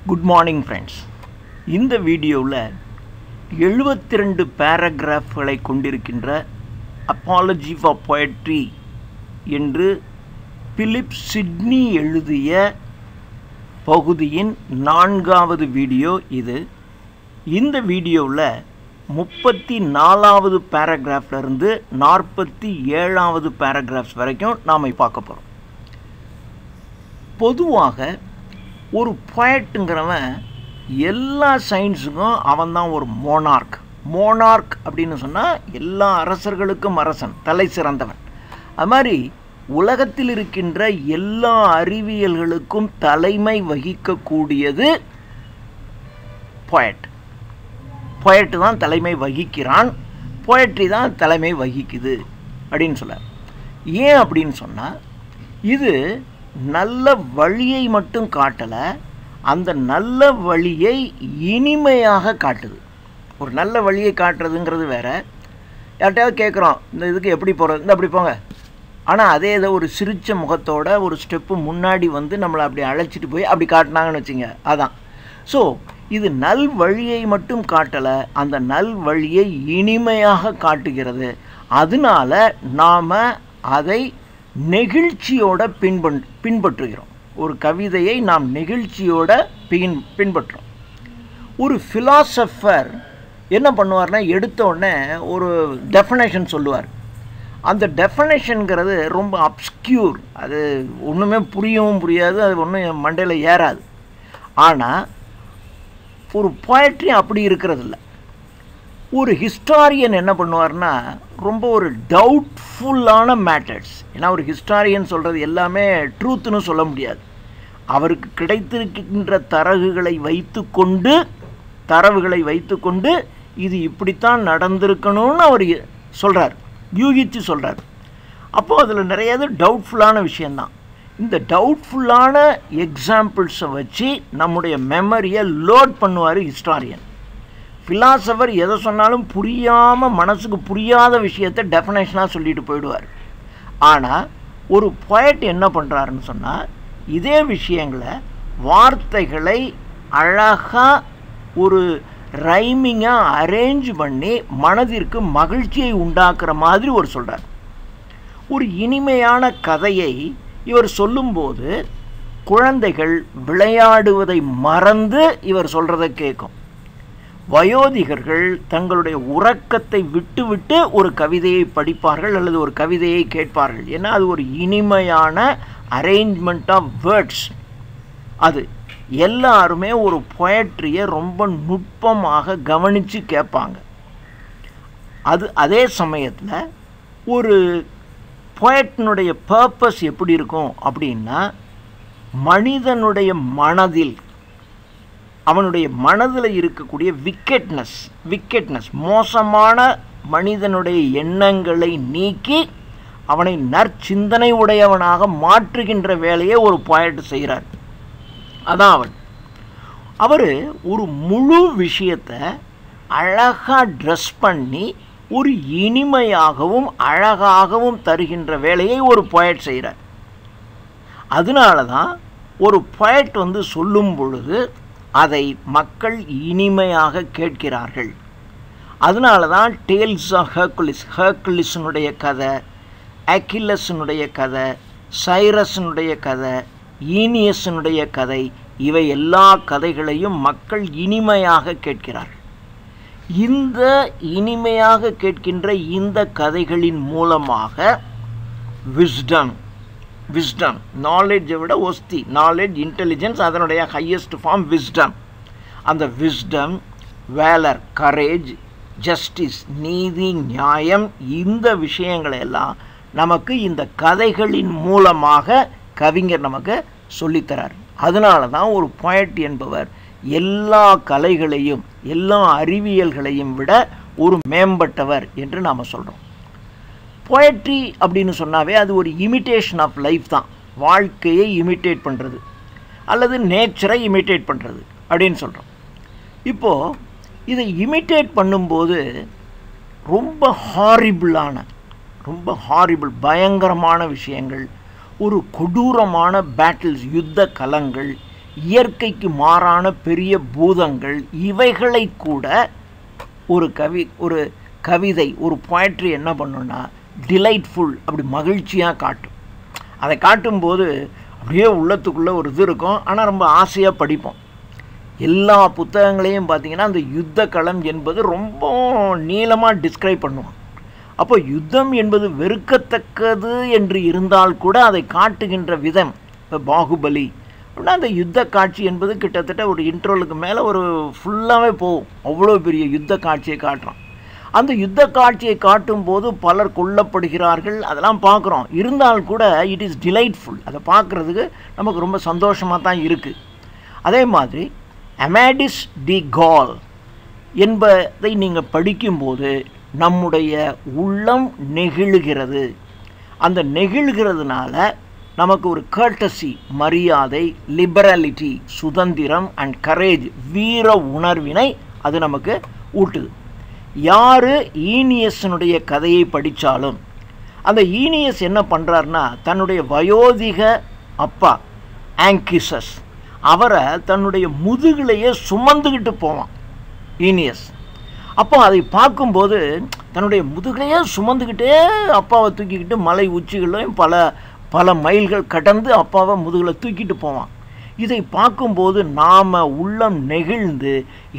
Good morning friends. இந்த வீடியோவில் 72 பேராகிராஃப்களை கொண்டிருக்கின்ற Apology for Poetry என்று பிலிப் சிட்னி எழுதிய பகுதியின் 4வது வீடியோ இது. இந்த வீடியோவில் 34வது பேராகிராஃப்ல இருந்து 47வது பேராகிராஃப்ஸ் வரைக்கும் நாம பார்க்க போறோம். பொதுவாக ஒரு போயட்டுங்கிறவன் எல்லா சயின்ஸுக்கும் அவன் தான் ஒரு மோனார்க் அப்படின்னு சொன்னால் எல்லா அரசர்களுக்கும் அரசன், தலை சிறந்தவன். அது மாதிரி உலகத்தில் இருக்கின்ற எல்லா அறிவியல்களுக்கும் தலைமை வகிக்கக்கூடியது போயட்டு தான் தலைமை வகிக்கிறான், போயட்ரி தான் தலைமை வகிக்குது அப்படின்னு சொல்ல. ஏன் அப்படின்னு சொன்னால் இது நல்ல வழியை மட்டும் காட்டலை, அந்த நல்ல வழியை இனிமையாக காட்டுது. ஒரு நல்ல வழியை காட்டுறதுங்கிறது வேற. யார்கிட்டையாவது கேட்குறோம் இந்த இதுக்கு எப்படி போகிறது, இந்த அப்படி போங்க, ஆனால் அதே இதை ஒரு சிரித்த முகத்தோட ஒரு ஸ்டெப்பு முன்னாடி வந்து நம்மளை அப்படி அழைச்சிட்டு போய் அப்படி காட்டினாங்கன்னு வச்சுங்க, அதான். ஸோ இது நல் வழியை மட்டும் காட்டலை, அந்த நல் வழியை இனிமையாக காட்டுகிறது. அதனால நாம் அதை நெகிழ்ச்சியோட பின்பற்றுகிறோம். ஒரு கவிதையை நாம் நெகிழ்ச்சியோட பின்பற்றுறோம். ஒரு ஃபிலாசபர் என்ன பண்ணுவார்னா, எடுத்த உடனே ஒரு டெஃபினேஷன் சொல்லுவார். அந்த டெஃபினேஷனுங்கிறது ரொம்ப அப்ஸ்க்யூர், அது ஒன்றுமே புரியவும் புரியாது, அது ஒன்றும் மண்டையில் ஏறாது. ஆனால் ஒரு போயட்ரி அப்படி இருக்கிறதில்ல. ஒரு ஹிஸ்டாரியன் என்ன பண்ணுவார்னா, ரொம்ப ஒரு டவுட்ஃபுல்லான மேட்டர்ஸ், ஏன்னா ஒரு ஹிஸ்டாரியன் சொல்கிறது எல்லாமே ட்ரூத்துன்னு சொல்ல முடியாது. அவருக்கு கிடைத்திருக்கின்ற தரவுகளை வைத்துக்கொண்டு இது இப்படித்தான் நடந்திருக்கணும்னு அவர் சொல்கிறார், யூகித்து சொல்கிறார். அப்போது அதில் நிறைய டவுட்ஃபுல்லான விஷயந்தான். இந்த டவுட்ஃபுல்லான எக்ஸாம்பிள்ஸை வச்சு நம்முடைய மெமரியை லோட் பண்ணுவார் ஹிஸ்டாரியன். ஃபிலாசபர் எதை சொன்னாலும் புரியாமல், மனசுக்கு புரியாத விஷயத்தை டெஃபினேஷனாக சொல்லிட்டு போயிடுவார். ஆனால் ஒரு போயட் என்ன பண்ணுறாருன்னு சொன்னால், இதே விஷயங்களை வார்த்தைகளை அழகாக ஒரு ரைமிங்காக அரேஞ்ச் பண்ணி மனதிற்கு மகிழ்ச்சியை உண்டாக்குற மாதிரி ஒரு சொல்கிறார். ஒரு இனிமையான கதையை இவர் சொல்லும்போது குழந்தைகள் விளையாடுவதை மறந்து இவர் சொல்கிறத கேட்கும். வயோதிகர்கள் தங்களுடைய உறக்கத்தை விட்டுவிட்டு ஒரு கவிதையை படிப்பார்கள் அல்லது ஒரு கவிதையை கேட்பார்கள். ஏன்னா அது ஒரு இனிமையான அரேஞ்ச்மெண்ட் ஆஃப் வேர்ட்ஸ். அது எல்லாருமே ஒரு போயட்ரியை ரொம்ப நுட்பமாக கவனித்து கேட்பாங்க. அதே சமயத்தில் ஒரு போயட்னுடைய பர்பஸ் எப்படி இருக்கும் அப்படின்னா, மனிதனுடைய மனதில், அவனுடைய மனதில் இருக்கக்கூடிய விக்கெட்னஸ் மோசமான மனிதனுடைய எண்ணங்களை நீக்கி அவனை நற்சிந்தனை உடையவனாக மாற்றுகின்ற வேலையை ஒரு போயட் செய்கிறார். அதான் அவர் ஒரு முழு விஷயத்தை அழகாக ட்ரெஸ் பண்ணி ஒரு இனிமையாகவும் அழகாகவும் தருகின்ற வேலையை ஒரு போயட் செய்கிறார். அதனால தான் ஒரு போயட் சொல்லும் பொழுது அதை மக்கள் இனிமையாக கேட்கிறார்கள். அதனால தான் டேல்ஸ் ஆஃப் ஹெர்குலிஸனுடைய கதை, அக்கில்லஸனுடைய கதை, சைரஸனுடைய கதை, ஈனியஸனுடைய கதை, இவை எல்லா கதைகளையும் மக்கள் இனிமையாக கேட்கிறார்கள். இந்த இனிமையாக கேட்கின்ற இந்த கதைகளின் மூலமாக விஸ்டம், நாலேஜை விட ஒஸ்தி, நாலேஜ், இன்டெலிஜென்ஸ், அதனுடைய ஹையஸ்ட் ஃபார்ம் விஸ்டம். அந்த விஸ்டம், வேலர், கரேஜ், ஜஸ்டிஸ், நீதி, நியாயம், இந்த விஷயங்களெல்லாம் நமக்கு இந்த கதைகளின் மூலமாக கவிஞர் நமக்கு சொல்லித்தரார். அதனால தான் ஒரு போயட் என்பவர் எல்லா கலைகளையும் எல்லா அறிவியல்களையும் விட ஒரு மேம்பட்டவர் என்று நாம் சொல்கிறோம். போயட்ரி அப்படின்னு சொன்னாவே அது ஒரு இமிட்டேஷன் ஆஃப் லைஃப் தான். வாழ்க்கையை இமிட்டேட் பண்ணுறது அல்லது நேச்சரை இமிட்டேட் பண்ணுறது அப்படின்னு சொல்கிறோம். இப்போது இதை இமிட்டேட் பண்ணும்போது ரொம்ப பயங்கரமான விஷயங்கள், ஒரு கொடூரமான பேட்டில்ஸ், யுத்த கலங்கள், இயற்கைக்கு மாறான பெரிய பூதங்கள், இவைகளை கூட ஒரு கவிதை, ஒரு போயட்ரி என்ன பண்ணுன்னா டிலைட்ஃபுல், அப்படி மகிழ்ச்சியாக காட்டும். அதை காட்டும்போது அப்படியே உள்ளத்துக்குள்ளே ஒரு இது இருக்கும். ஆனால் ரொம்ப ஆசையாக படிப்போம். எல்லா புத்தகங்களையும் பார்த்திங்கன்னா அந்த யுத்த களம் என்பது ரொம்ப நீளமாக டிஸ்கிரைப் பண்ணுவான். அப்போ யுத்தம் என்பது வெறுக்கத்தக்கது என்று இருந்தால் கூட அதை காட்டுகின்ற விதம், இப்போ பாகுபலி அப்படின்னா அந்த யுத்த காட்சி என்பது கிட்டத்தட்ட ஒரு இன்ட்ரோலுக்கு மேலே ஒரு ஃபுல்லாகவே போகும். அவ்வளோ பெரிய யுத்த காட்சியை காட்டுறான். அந்த யுத்த காட்சியை காட்டும்போது பலர் கொல்லப்படுகிறார்கள், அதெல்லாம் பார்க்குறோம். இருந்தால் கூட இட் இஸ் டிலைட்ஃபுல். அதை பார்க்குறதுக்கு நமக்கு ரொம்ப சந்தோஷமாக தான் இருக்குது. அதே மாதிரி அமேடிஸ் டி கால் என்பதை நீங்கள் படிக்கும்போது நம்முடைய உள்ளம் நெகிழுகிறது. அந்த நெகிழ்கிறதுனால நமக்கு ஒரு கர்டசி, மரியாதை, லிபரலிட்டி, சுதந்திரம் அண்ட் கரேஜ், வீர உணர்வினை அது நமக்கு ஊட்டுது. யார் ஈனியஸனுடைய கதையை படித்தாலும் அந்த ஈனியஸ் என்ன பண்ணுறாருன்னா, தன்னுடைய வயோதிக அப்பா ஆங்கிசஸ் அவரை தன்னுடைய முதுகிலேயே சுமந்துக்கிட்டு போவான் ஈனியஸ். அப்போ அதை பார்க்கும்போது தன்னுடைய முதுகிலேயே சுமந்துக்கிட்டே அப்பாவை தூக்கிக்கிட்டு மலை உச்சிகளையும் பல மைல்கள் கடந்து அப்பாவை முதுகில் தூக்கிட்டு போவான். இதை பார்க்கும்போது நாம் உள்ளம் நெகிழ்ந்து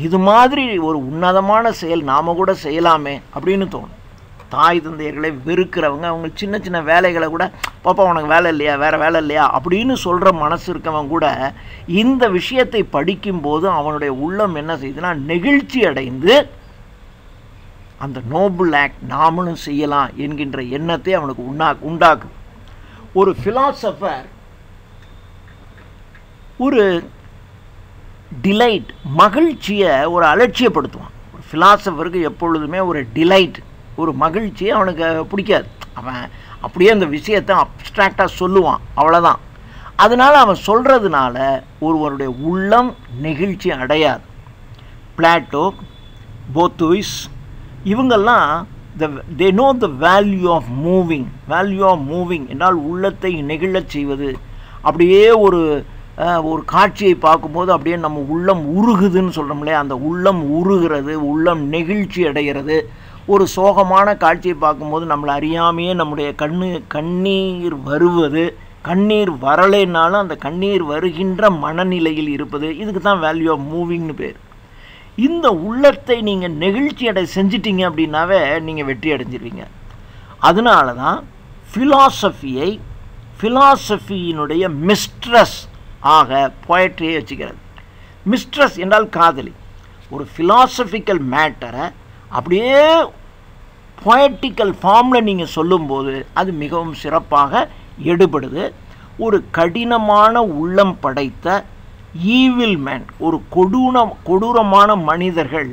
இது மாதிரி ஒரு உன்னதமான செயல் நாம் கூட செய்யலாமே அப்படின்னு தோணும். தாய் தந்தையர்களை வெறுக்கிறவங்க, அவங்க சின்ன சின்ன வேலைகளை கூட, பாப்பா உனக்கு வேலை இல்லையா, வேறு வேலை இல்லையா அப்படின்னு சொல்கிற மனசு இருக்கவங்க கூட இந்த விஷயத்தை படிக்கும்போது அவனுடைய உள்ளம் என்ன செய்யுதுன்னா நெகிழ்ச்சி அடைந்து அந்த நோபல் ஆக்ட் நாமளும் செய்யலாம் என்கின்ற எண்ணத்தை அவனுக்கு உண்டாக்குது. ஒரு ஃபிலாசபர் ஒரு டிலைட், மகிழ்ச்சியை ஒரு அலட்சியப்படுத்துவான். ஒரு ஃபிலாசபருக்கு எப்பொழுதுமே ஒரு டிலைட், ஒரு மகிழ்ச்சியை அவனுக்கு பிடிக்காது. அவன் அப்படியே அந்த விஷயத்தை அப்ட்ராக்டாக சொல்லுவான், அவ்வளோதான். அதனால் அவன் சொல்கிறதுனால ஒருவருடைய உள்ளம் நெகிழ்ச்சி அடையாது. பிளாட்டோ, போத்துயிஸ் இவங்கெல்லாம் they know the value of moving. Value of moving என்றால் உள்ளத்தை நெகிழச் செய்வது. அப்படியே ஒரு காட்சியை பார்க்கும்போது அப்படியே நம்ம உள்ளம் உருகுதுன்னு சொல்கிறோம்லே, அந்த உள்ளம் உருகிறது, உள்ளம் நெகிழ்ச்சி அடைகிறது. ஒரு சோகமான காட்சியை பார்க்கும்போது நம்மளை அறியாமையே நம்முடைய கண்ணீர் வருவது, கண்ணீர் வரலைன்னாலும் அந்த கண்ணீர் வருகின்ற மனநிலையில் இருப்பது, இதுக்கு தான் வேல்யூ ஆஃப் மூவிங்னு பேர். இந்த உள்ளத்தை நீங்கள் நெகிழ்ச்சி செஞ்சிட்டிங்க அப்படின்னாவே நீங்கள் வெற்றி அடைஞ்சிருவீங்க. அதனால தான் ஃபிலாசபியினுடைய மிஸ்ட்ரஸ் ஆக போயட்ரியை வச்சுக்கிறது. மிஸ்ட்ரஸ் என்றால் காதலி. ஒரு ஃபிலாசபிக்கல் மேட்டரை அப்படியே போயட்டிக்கல் ஃபார்மில் நீங்கள் சொல்லும்போது அது மிகவும் சிறப்பாக எடுபடுது. ஒரு கடினமான உள்ளம் படைத்த ஈவில் மேன், ஒரு கொடூரமான மனிதர்கள்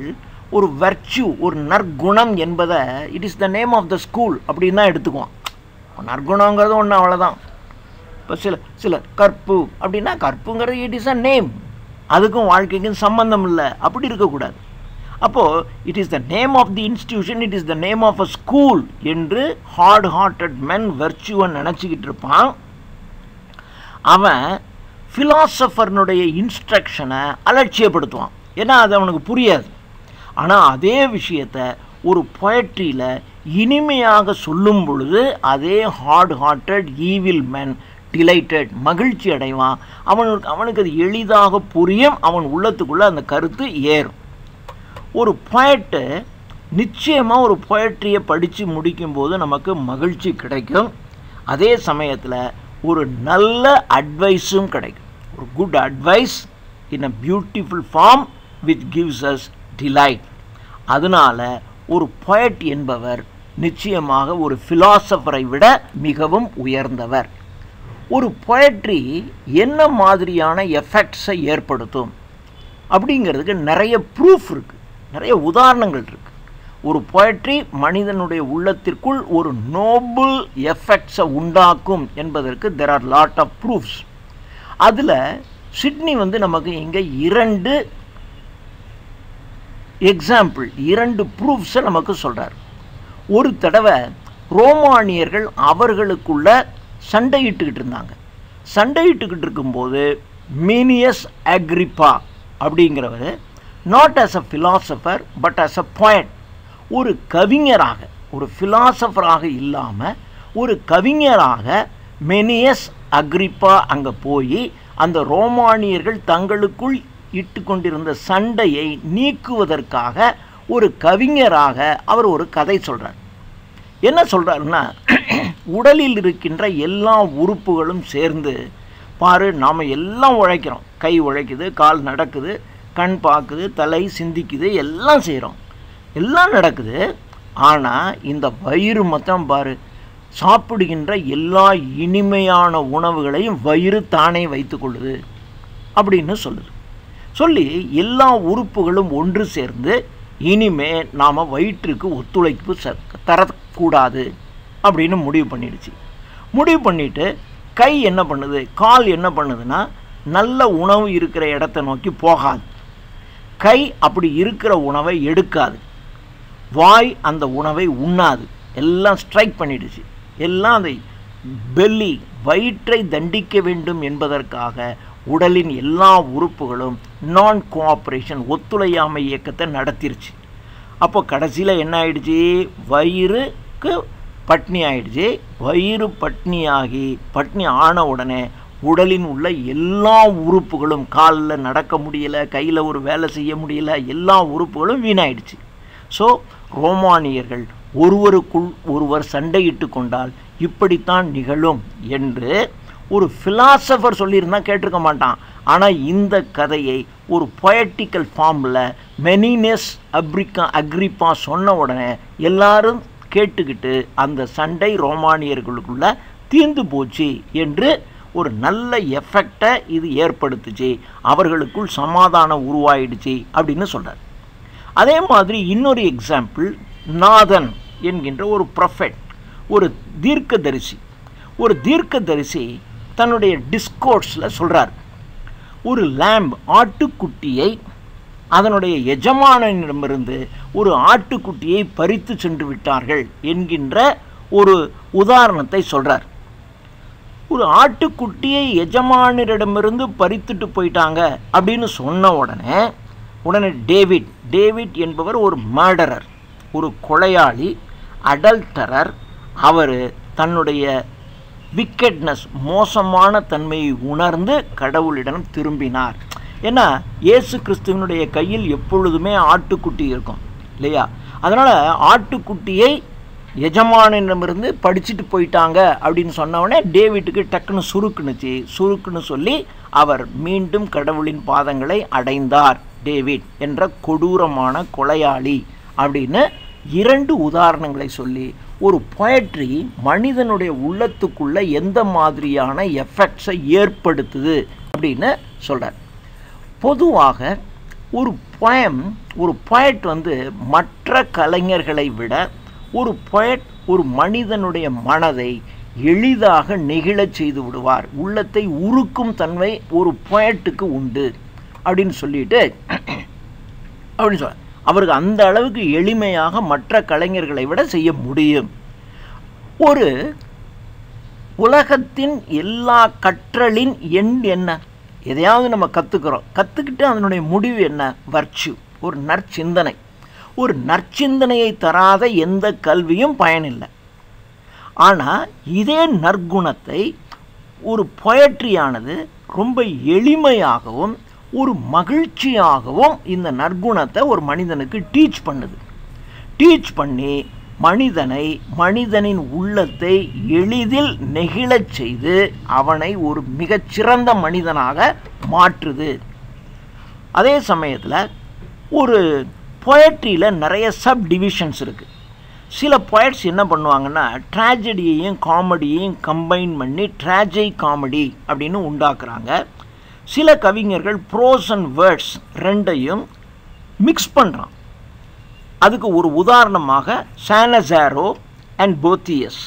ஒரு வர்ச்சு, ஒரு நற்குணம் என்பதை it is the name of the school அப்படின்னு தான் எடுத்துக்குவான். நற்குணங்கிறது ஒன்று, அவ்வளோதான். இப்போ சில கற்பு அப்படின்னா கற்புங்கிறது இட் இஸ் அ நேம், அதுக்கும் வாழ்க்கைக்கும் சம்பந்தம் இல்லை, அப்படி இருக்கக்கூடாது. அப்போது it is the name of the institution, it is the name of a school என்று ஹார்ட் ஹார்ட்டட் மென் வெர்ச்சுவை நினச்சிக்கிட்டு இருப்பான். அவன் ஃபிலாசபர்னுடைய இன்ஸ்ட்ரக்ஷனை அலட்சியப்படுத்துவான், ஏன்னா அது அவனுக்கு புரியாது. ஆனால் அதே விஷயத்தை ஒரு போயட்ரியில் இனிமையாக சொல்லும் பொழுது அதே hard hearted evil man delighted, மகிழ்ச்சி அடைவான். அவனுக்கு அது எளிதாக புரியும், அவன் உள்ளத்துக்குள்ளே அந்த கருத்து ஏறும். ஒரு போயட்டு நிச்சயமாக ஒரு போயட்ரியை படித்து முடிக்கும்போது நமக்கு மகிழ்ச்சி கிடைக்கும். அதே சமயத்தில் ஒரு நல்ல அட்வைஸும் கிடைக்கும். ஒரு good advice in a beautiful form which gives us delight. அதனால் ஒரு போயட் என்பவர் நிச்சயமாக ஒரு ஃபிலாசபரை விட மிகவும் உயர்ந்தவர். ஒரு போயட்ரி என்ன மாதிரியான எஃபெக்ட்ஸை ஏற்படுத்தும் அப்படிங்கிறதுக்கு நிறைய ப்ரூஃப் இருக்குது, நிறைய உதாரணங்கள் இருக்குது. ஒரு போயட்ரி மனிதனுடைய உள்ளத்திற்குள் ஒரு நோபல் எஃபெக்ட்ஸை உண்டாக்கும் என்பதற்கு there are lot of proofs. அதில் சிட்னி நமக்கு இங்கே 2 எக்ஸாம்பிள், 2 ப்ரூஃப்ஸை நமக்கு சொல்கிறார். ஒரு தடவை ரோமானியர்கள் அவர்களுக்குள்ள சண்டையிட்டுக்கிட்டு இருந்தாங்க. சண்டையிட்டுக்கிட்டு இருக்கும்போது மீனியஸ் அக்ரிப்பா அப்படிங்கிறவர் not as a philosopher but as a poet, ஒரு கவிஞராக, ஒரு ஃபிலாசபராக இல்லாமல் ஒரு கவிஞராக மெனியஸ் அக்ரிப்பா அங்கே போய் அந்த ரோமானியர்கள் தங்களுக்குள் இட்டு கொண்டிருந்த சண்டையை நீக்குவதற்காக ஒரு கவிஞராக அவர் ஒரு கதை சொல்கிறார். என்ன சொல்கிறாருன்னா, உடலில் இருக்கின்ற எல்லா உறுப்புகளும் சேர்ந்து பாரு, நாம் எல்லாம் உழைக்கிறோம், கை உழைக்குது, கால் நடக்குது, கண் பார்க்குது, தலை சிந்திக்குது, எல்லாம் செய்கிறோம், எல்லாம் நடக்குது. ஆனால் இந்த வயிறு மொத்தம் பாரு, சாப்பிடுகின்ற எல்லா இனிமையான உணவுகளையும் வயிறு தானே வைத்து கொள்ளுது அப்படின்னு சொல்லுது. சொல்லி எல்லா உறுப்புகளும் ஒன்று சேர்ந்து இனிமே நாம் வயிற்றுக்கு ஒத்துழைப்பு தரக்கூடாது அப்படின்னு முடிவு பண்ணிடுச்சு. முடிவு பண்ணிவிட்டு கை என்ன பண்ணுது, கால் என்ன பண்ணுதுன்னா, நல்ல உணவு இருக்கிற இடத்த நோக்கி போகாது, கை அப்படி இருக்கிற உணவை எடுக்காது, வாய் அந்த உணவை உண்ணாது, எல்லாம் ஸ்ட்ரைக் பண்ணிடுச்சு. எல்லாம் அதை பெல்லி, வயிற்றை தண்டிக்க வேண்டும் என்பதற்காக உடலின் எல்லா உறுப்புகளும் நான் கோஆப்ரேஷன், ஒத்துழையாமை இயக்கத்தை நடத்திருச்சு. அப்போ கடைசியில் என்ன ஆயிடுச்சு, வயிறுக்கு பட்னி ஆயிடுச்சு. வயிறு பட்னியாகி பட்னி ஆன உடனே உடலின் உள்ள எல்லா உறுப்புகளும், காலில் நடக்க முடியலை, கையில் ஒரு வேலை செய்ய முடியலை, எல்லா உறுப்புகளும் வீணாயிடுச்சு. ஸோ ரோமானியர்கள் ஒருவருக்குள் ஒருவர் சண்டையிட்டு கொண்டால் இப்படித்தான் நிகழும் என்று ஒரு ஃபிலாசபர் சொல்லியிருந்தால் கேட்டிருக்க மாட்டான். ஆனால் இந்த கதையை ஒரு பொயட்டிக்கல் ஃபார்மில் மெனினஸ் அக்ரிப்பா சொன்ன உடனே எல்லாரும் கேட்டுக்கிட்டு அந்த சண்டை ரோமானியர்களுக்குள்ள தீர்ந்து போச்சு என்று ஒரு நல்ல எஃபெக்டை இது ஏற்படுத்துச்சு, அவர்களுக்குள் சமாதானம் உருவாயிடுச்சு அப்படின்னு சொல்கிறார். அதே மாதிரி இன்னொரு எக்ஸாம்பிள், நாதன் என்கின்ற ஒரு ப்ரொஃபெட், ஒரு தீர்க்கதரிசி. ஒரு தீர்க்கதரிசி தன்னுடைய டிஸ்கோர்ஸில் சொல்கிறார், ஒரு லேம்ப், ஆட்டுக்குட்டியை அதனுடைய எஜமானனிடமிருந்து ஒரு ஆட்டுக்குட்டியை பறித்து சென்று விட்டார்கள் என்கின்ற ஒரு உதாரணத்தை சொல்கிறார். ஒரு ஆட்டுக்குட்டியை எஜமானரிடமிருந்து பறித்துட்டு போயிட்டாங்க அப்படின்னு சொன்ன உடனே டேவிட் என்பவர் ஒரு மர்டரர், ஒரு கொலையாளி, அடல்டரர். அவர் தன்னுடைய விக்கெட்னஸ், மோசமான தன்மையை உணர்ந்து கடவுளிடம் திரும்பினார். ஏன்னா இயேசு கிறிஸ்துவனுடைய கையில் எப்பொழுதுமே ஆட்டுக்குட்டி இருக்கும் இல்லையா? அதனால் ஆட்டுக்குட்டியை எஜமானிடமிருந்து படிச்சுட்டு போயிட்டாங்க அப்படின்னு சொன்னவொடனே டேவிட்டுக்கு டக்குன்னு சுருக்குன்னு சொல்லி அவர் மீண்டும் கடவுளின் பாதங்களை அடைந்தார். டேவிட் என்ற கொடூரமான கொலையாளி அப்படின்னு 2 உதாரணங்களை சொல்லி ஒரு பொயட்ரி மனிதனுடைய உள்ளத்துக்குள்ள எந்த மாதிரியான எஃபெக்ட்ஸை ஏற்படுத்துது அப்படின்னு சொல்கிறார். பொதுவாக ஒரு பொயட் மற்ற கலைஞர்களை விட ஒரு பொயட் ஒரு மனிதனுடைய மனதை எளிதாக நெகிழச் செய்து விடுவார். உள்ளத்தை உருக்கும் தன்மை ஒரு பொயட்டுக்கு உண்டு அப்படின்னு சொல்லிட்டு அவருக்கு அந்த அளவுக்கு எளிமையாக மற்ற கலைஞர்களை விட செய்ய முடியும். ஒரு உலகத்தின் எல்லா கற்றலின் என்ன? எதையாவது நம்ம கற்றுக்கிட்டு அதனுடைய முடிவு என்ன? வர்ச்சு, ஒரு நற்சிந்தனை. ஒரு நற்சிந்தனையை தராத எந்த கல்வியும் பயனில்லை. ஆனால் இதே நற்குணத்தை ஒரு பொயட்ரியானது ரொம்ப எளிமையாகவும் ஒரு மகிழ்ச்சியாகவும் இந்த நற்குணத்தை ஒரு மனிதனுக்கு டீச் பண்ணுது. டீச் பண்ணி மனிதனின் உள்ளத்தை எளிதில் நெகிழச் செய்து அவனை ஒரு மிகச்சிறந்த மனிதனாக மாற்றுது. அதே சமயத்தில் ஒரு பொயட்ரியில் நிறைய சப் டிவிஷன்ஸ் இருக்குது. சில பொயட்ஸ் என்ன பண்ணுவாங்கன்னா, ட்ராஜடியையும் காமெடியையும் கம்பைன் பண்ணி ட்ராஜடி காமெடி அப்படின்னு உண்டாக்குறாங்க. சில கவிஞர்கள் ப்ரோஸ் அண்ட் வேர்ட்ஸ் ரெண்டையும் மிக்ஸ் பண்ணுறான். அதுக்கு ஒரு உதாரணமாக சானசாரோ அண்ட் போத்தியஸ்,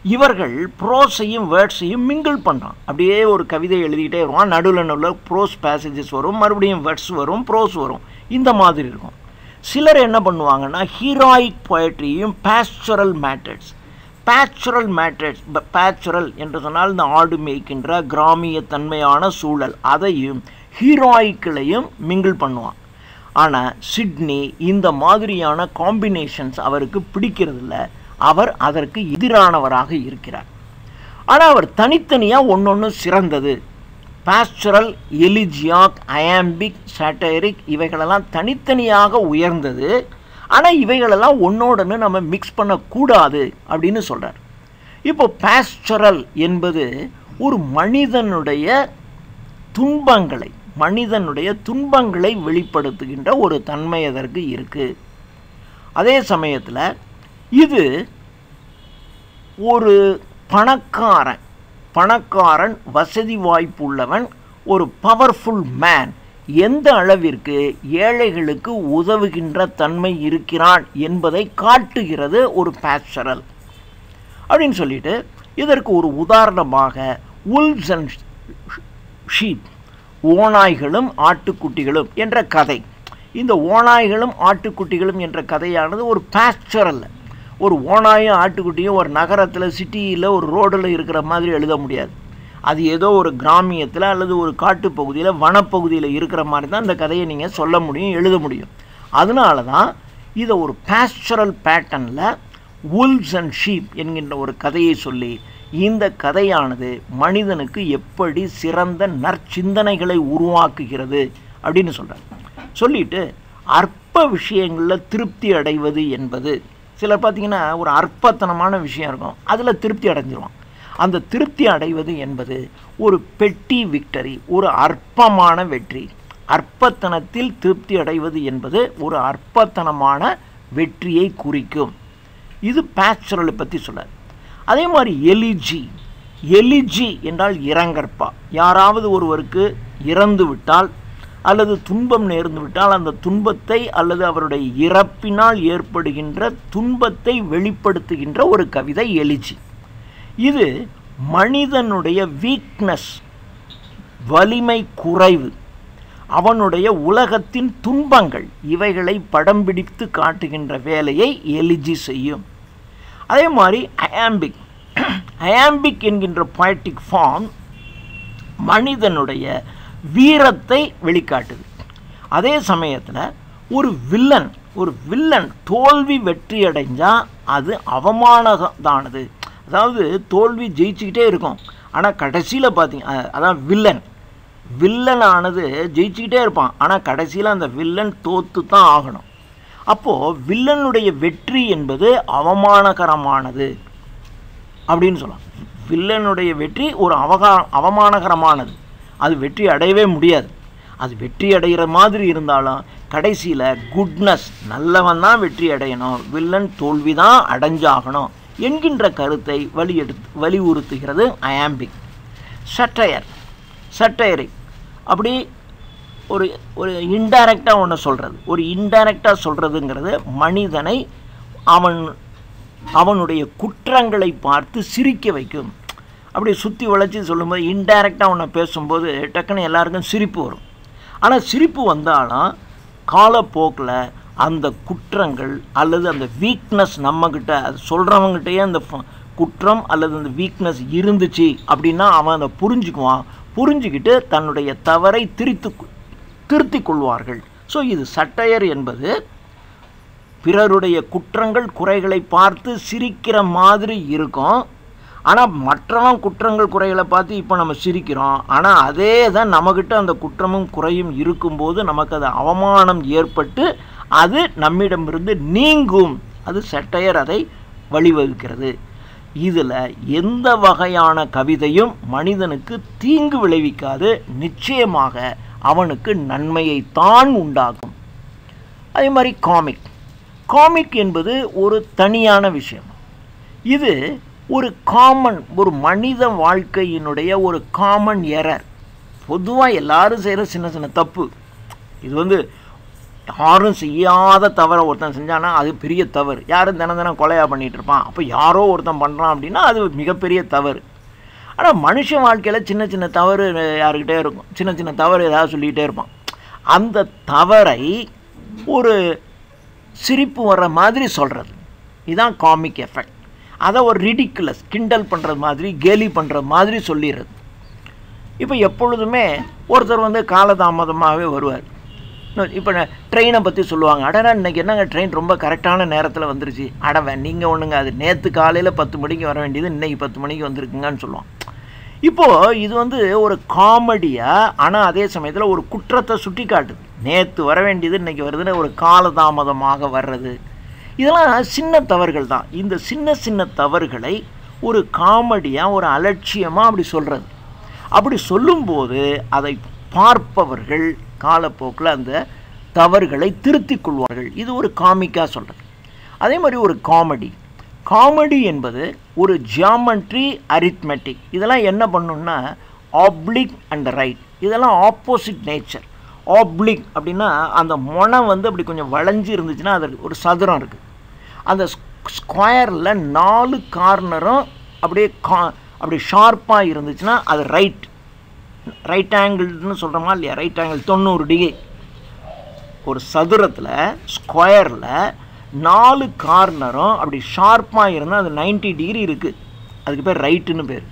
இவர்கள் ப்ரோஸையும் வேர்ட்ஸையும் மிங்கிள் பண்ணுறான். அப்படியே ஒரு கவிதை எழுதிக்கிட்டே வருவான், நடுவில் ப்ரோஸ் பேசேஜஸ் வரும், மறுபடியும் வேர்ட்ஸ் வரும், ப்ரோஸ் வரும், இந்த மாதிரி இருக்கும். சிலர் என்ன பண்ணுவாங்கன்னா, ஹீரோயிக் பொயட்ரியும் பாஸ்டரல் மேட்டர்ஸ். பேச்சுரல் மேட்டர்ஸ், பேச்சுரல் என்று சொன்னால் இந்த ஆடு மேய்க்கின்ற கிராமிய தன்மையான சூழல், அதையும் ஹீரோயிக்களையும் மிங்கிள் பண்ணுவான். ஆனால் சிட்னி இந்த மாதிரியான காம்பினேஷன்ஸ் அவருக்கு பிடிக்கிறதில்ல, அவர் அதற்கு எதிரானவராக இருக்கிறார். ஆனால் அவர் தனித்தனியாக ஒன்று சிறந்தது. பாஸ்டரல், எலிஜியாக், அயாம்பிக், சாட்டைரிக் இவைகளெல்லாம் தனித்தனியாக உயர்ந்தது. ஆனால் இவைகளெல்லாம் ஒன்றோடன்னு நம்ம மிக்ஸ் பண்ணக்கூடாது அப்படின்னு சொல்கிறார். இப்போ பாஸ்டரல் என்பது ஒரு மனிதனுடைய துன்பங்களை வெளிப்படுத்துகின்ற ஒரு தன்மை அதற்கு இருக்குது. அதே சமயத்தில் இது ஒரு பணக்காரன் வசதி வாய்ப்பு உள்ளவன், ஒரு பவர்ஃபுல் மேன் எந்த அளவிற்கு ஏழைகளுக்கு உதவுகின்ற தன்மை இருக்கிறான் என்பதை காட்டுகிறது ஒரு பாஸ்டரல் அப்படின்னு சொல்லிட்டு, இதற்கு ஒரு உதாரணமாக wolves and sheep, ஓநாய்களும் ஆட்டுக்குட்டிகளும் என்ற கதை. இந்த ஓநாய்களும் ஆட்டுக்குட்டிகளும் என்ற கதையானது ஒரு பாஸ்டரல். ஒரு ஓநாயும் ஆட்டுக்குட்டியும் ஒரு நகரத்தில், சிட்டியில், ஒரு ரோடில் இருக்கிற மாதிரி எழுத முடியாது. அது ஏதோ ஒரு கிராமியத்தில் அல்லது ஒரு காட்டுப்பகுதியில், வனப்பகுதியில் இருக்கிற மாதிரி தான் இந்த கதையை நீங்கள் சொல்ல முடியும், எழுத முடியும். அதனால தான் இதை ஒரு பாஸ்டரல் பேட்டர்னில் wolves and sheep என்கின்ற ஒரு கதையை சொல்லி, இந்த கதையானது மனிதனுக்கு எப்படி சிறந்த நற்சிந்தனைகளை உருவாக்குகிறது அப்படின்னு சொல்கிறார். சொல்லிட்டு அற்ப விஷயங்களில் திருப்தி அடைவது என்பது, சிலர் பார்த்திங்கன்னா ஒரு அற்பத்தனமான விஷயம் இருக்கும், அதில் திருப்தி அடைஞ்சிருவான். அந்த திருப்தி அடைவது என்பது ஒரு பெட்டி விக்டரி, ஒரு அற்பமான வெற்றி. அற்பத்தனத்தில் திருப்தி அடைவது என்பது ஒரு அற்பத்தனமான வெற்றியை குறிக்கும். இது பாஸ்டரலை பற்றி சொல்கிறார். அதே மாதிரி எலிஜி என்றால் இரங்கற்பா. யாராவது ஒருவருக்கு இறந்து விட்டால் அல்லது துன்பம் நேர்ந்து விட்டால் அந்த துன்பத்தை அல்லது அவருடைய இறப்பினால் ஏற்படுகின்ற துன்பத்தை வெளிப்படுத்துகின்ற ஒரு கவிதை எலிஜி. இது மனிதனுடைய வீக்னஸ், வலிமை குறைவு, அவனுடைய உலகத்தின் துன்பங்கள் இவைகளை படம் பிடித்து காட்டுகின்ற வேலையை எலிஜி செய்யும். அதே மாதிரி அயாம்பிக் என்கின்ற பொயட்டிக் ஃபார்ம் மனிதனுடைய வீரத்தை வெளிக்காட்டுது. அதே சமயத்தில் ஒரு வில்லன் தோல்வி வெற்றி அடைஞ்சால் அது அவமானதானது. அதாவது தோல்வி ஜெயிச்சுக்கிட்டே இருக்கும், ஆனால் கடைசியில் பார்த்தீங்க, அதான் வில்லனானது ஜெயிச்சுக்கிட்டே இருப்பான், ஆனால் கடைசியில் அந்த வில்லன் தோற்று தான் ஆகணும். அப்போது வில்லனுடைய வெற்றி என்பது அவமானகரமானது அப்படின்னு சொல்லலாம். வில்லனுடைய வெற்றி ஒரு அவமானகரமானது, அது வெற்றி அடையவே முடியாது. அது வெற்றி அடைகிற மாதிரி இருந்தாலும் கடைசியில் குட்னஸ், நல்லவன் தான் வெற்றி அடையணும், வில்லன் தோல்வி தான் அடைஞ்சாகணும் என்கின்ற கருத்தை வலியுறுத்துகிறது அயாம்பிக். சட்டையரிக் அப்படி ஒரு இன்டைரக்டாக ஒன்று சொல்கிறது. ஒரு இன்டைரக்டாக சொல்கிறதுங்கிறது மனிதனை அவனுடைய குற்றங்களை பார்த்து சிரிக்க வைக்கும். அப்படி சுற்றி வளைச்சி சொல்லும்போது, இன்டைரக்டாக ஒன்று பேசும்போது டக்குன்னு எல்லாருக்கும் சிரிப்பு வரும். ஆனால் சிரிப்பு வந்தாலும் காலப்போக்கில் அந்த குற்றங்கள் அல்லது அந்த வீக்னஸ் நம்மக்கிட்ட, அது சொல்கிறவங்ககிட்டயே அந்த குற்றம் அல்லது அந்த வீக்னஸ் இருந்துச்சு அப்படின்னா அவன் அதை புரிஞ்சுக்கிட்டு தன்னுடைய தவறை திருத்தி கொள்வார்கள். ஸோ இது சட்டையர் என்பது பிறருடைய குற்றங்கள் குறைகளை பார்த்து சிரிக்கிற மாதிரி இருக்கும். ஆனால் மற்றவன் குற்றங்கள் குறைகளை பார்த்து இப்போ நம்ம சிரிக்கிறோம், ஆனால் அதே தான் நம்மக்கிட்ட அந்த குற்றமும் குறையும் இருக்கும்போது நமக்கு அது அவமானம் ஏற்பட்டு அது நம்மிடமிருந்து நீங்கும். அது சட்டையர் அதை வழிவகுக்கிறது. இதில் எந்த வகையான கவிதையும் மனிதனுக்கு தீங்கு விளைவிக்காது, நிச்சயமாக அவனுக்கு நன்மையை தான் உண்டாகும். அதே மாதிரி காமிக் என்பது ஒரு தனியான விஷயம். இது ஒரு மனித வாழ்க்கையினுடைய ஒரு காமன் எரர். பொதுவாக எல்லாரும் செய்கிற சின்ன சின்ன தப்பு. இது யாரும் செய்யாத தவறை ஒருத்தன் செஞ்சானா அது பெரிய தவறு. யாரும் தினம் கொலையாக பண்ணிகிட்டு இருப்பான், அப்போ யாரோ ஒருத்தன் பண்ணுறான் அப்படின்னா அது மிகப்பெரிய தவறு. ஆனால் மனுஷ வாழ்க்கையில் சின்ன சின்ன தவறு யாருக்கிட்டே இருக்கும். சின்ன தவறு ஏதாவது சொல்லிக்கிட்டே இருப்பான். அந்த தவறை ஒரு சிரிப்பு வர்ற மாதிரி சொல்கிறது, இதுதான் காமிக் எஃபெக்ட். அதை ஒரு ரிடிக்குலஸ் கிண்டல் பண்ணுறது மாதிரி கேலி பண்ணுறது மாதிரி சொல்லிடுறது. இப்போ எப்பொழுதுமே ஒருத்தர் வந்து காலதாமதமாகவே வருவார். இப்போ ட்ரெயினை பற்றி சொல்லுவாங்க, அடடா இன்றைக்கி என்னங்க ட்ரெயின் ரொம்ப கரெக்டான நேரத்தில் வந்துருச்சு. அடவன் நீங்கள் ஒன்றுங்க, அது நேற்று காலையில் 10 மணிக்கு வர வேண்டியது இன்றைக்கி 10 மணிக்கு வந்திருக்குங்கன்னு சொல்லுவான். இப்போது இது வந்து ஒரு காமெடியாக, ஆனால் அதே சமயத்தில் ஒரு குற்றத்தை சுட்டி காட்டுது. நேற்று வர வேண்டியது இன்றைக்கி வருதுன்னு ஒரு காலதாமதமாக வர்றது, இதெல்லாம் சின்ன தவறுகள் தான். இந்த சின்ன சின்ன தவறுகளை ஒரு காமெடியாக ஒரு அலட்சியமாக அப்படி சொல்கிறது. அப்படி சொல்லும்போது அதை பார்ப்பவர்கள் காலப்போக்கில் அந்த தவறுகளை திருத்திக் கொள்வார்கள். இது ஒரு காமிக்காக சொல்கிறது. அதே மாதிரி ஒரு காமெடி என்பது ஒரு ஜியாமெட்ரி, அரித்மெட்டிக், இதெல்லாம் என்ன பண்ணுன்னா ஆப்ளிக் அண்ட் ரைட், இதெல்லாம் ஆப்போசிட் நேச்சர். ஆப்ளிக் அப்படின்னா அந்த முனை வந்து அப்படி கொஞ்சம் வளைஞ்சு இருந்துச்சுன்னா அது ஒரு சதுரம் இருக்குது. அந்த ஸ்கொயரில் 4 கார்னரும் அப்படியே அப்படி ஷார்ப்பாக இருந்துச்சுன்னா அது ரைட் ஆங்கிள்னு சொல்கிறோமா இல்லையா? Right angle 90 degree. ஒரு சதுரத்தில் ஸ்கொயரில் 4 கார்னரும் அப்படி ஷார்ப்பாக இருந்தால் அது 90 டிகிரி இருக்குது. அதுக்கு பேர் ரைட்டுன்னு பேர்.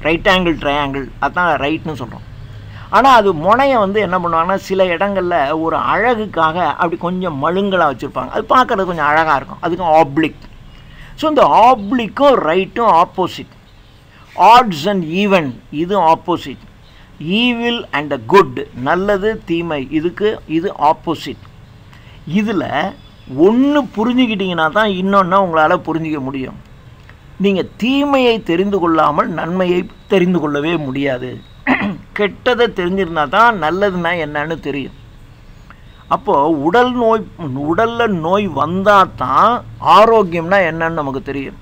ரைட் ஆங்கிள் ட்ரையாங்கிள், அதுதான் ரைட்னு சொல்கிறோம். ஆனால் அது முனையை வந்து என்ன பண்ணுவாங்கன்னா சில இடங்களில் ஒரு அழகுக்காக அப்படி கொஞ்சம் மழுங்கலாக வச்சுருப்பாங்க. அது பார்க்குறது கொஞ்சம் அழகாக இருக்கும். அதுக்கும் ஆப்ளிக். ஸோ இந்த ஆப்ளிக்கும் ரைட்டும் ஆப்போசிட். ஆட்ஸ் அண்ட் ஈவன் இது ஆப்போசிட். ஈவில் அண்ட் குட், நல்லது தீமை, இது ஆப்போசிட். இதில் ஒன்று புரிஞ்சுக்கிட்டிங்கன்னா தான் இன்னொன்று உங்களால் புரிஞ்சிக்க முடியும். நீங்கள் தீமையை தெரிந்து கொள்ளாமல் நன்மையை தெரிந்து கொள்ளவே முடியாது. கெட்டதை தெரிஞ்சிருந்தா தான் நல்லதுன்னா என்னன்னு தெரியும். அப்போது உடலில் நோய் வந்தால் தான் ஆரோக்கியம்னா என்னன்னு நமக்கு தெரியும்.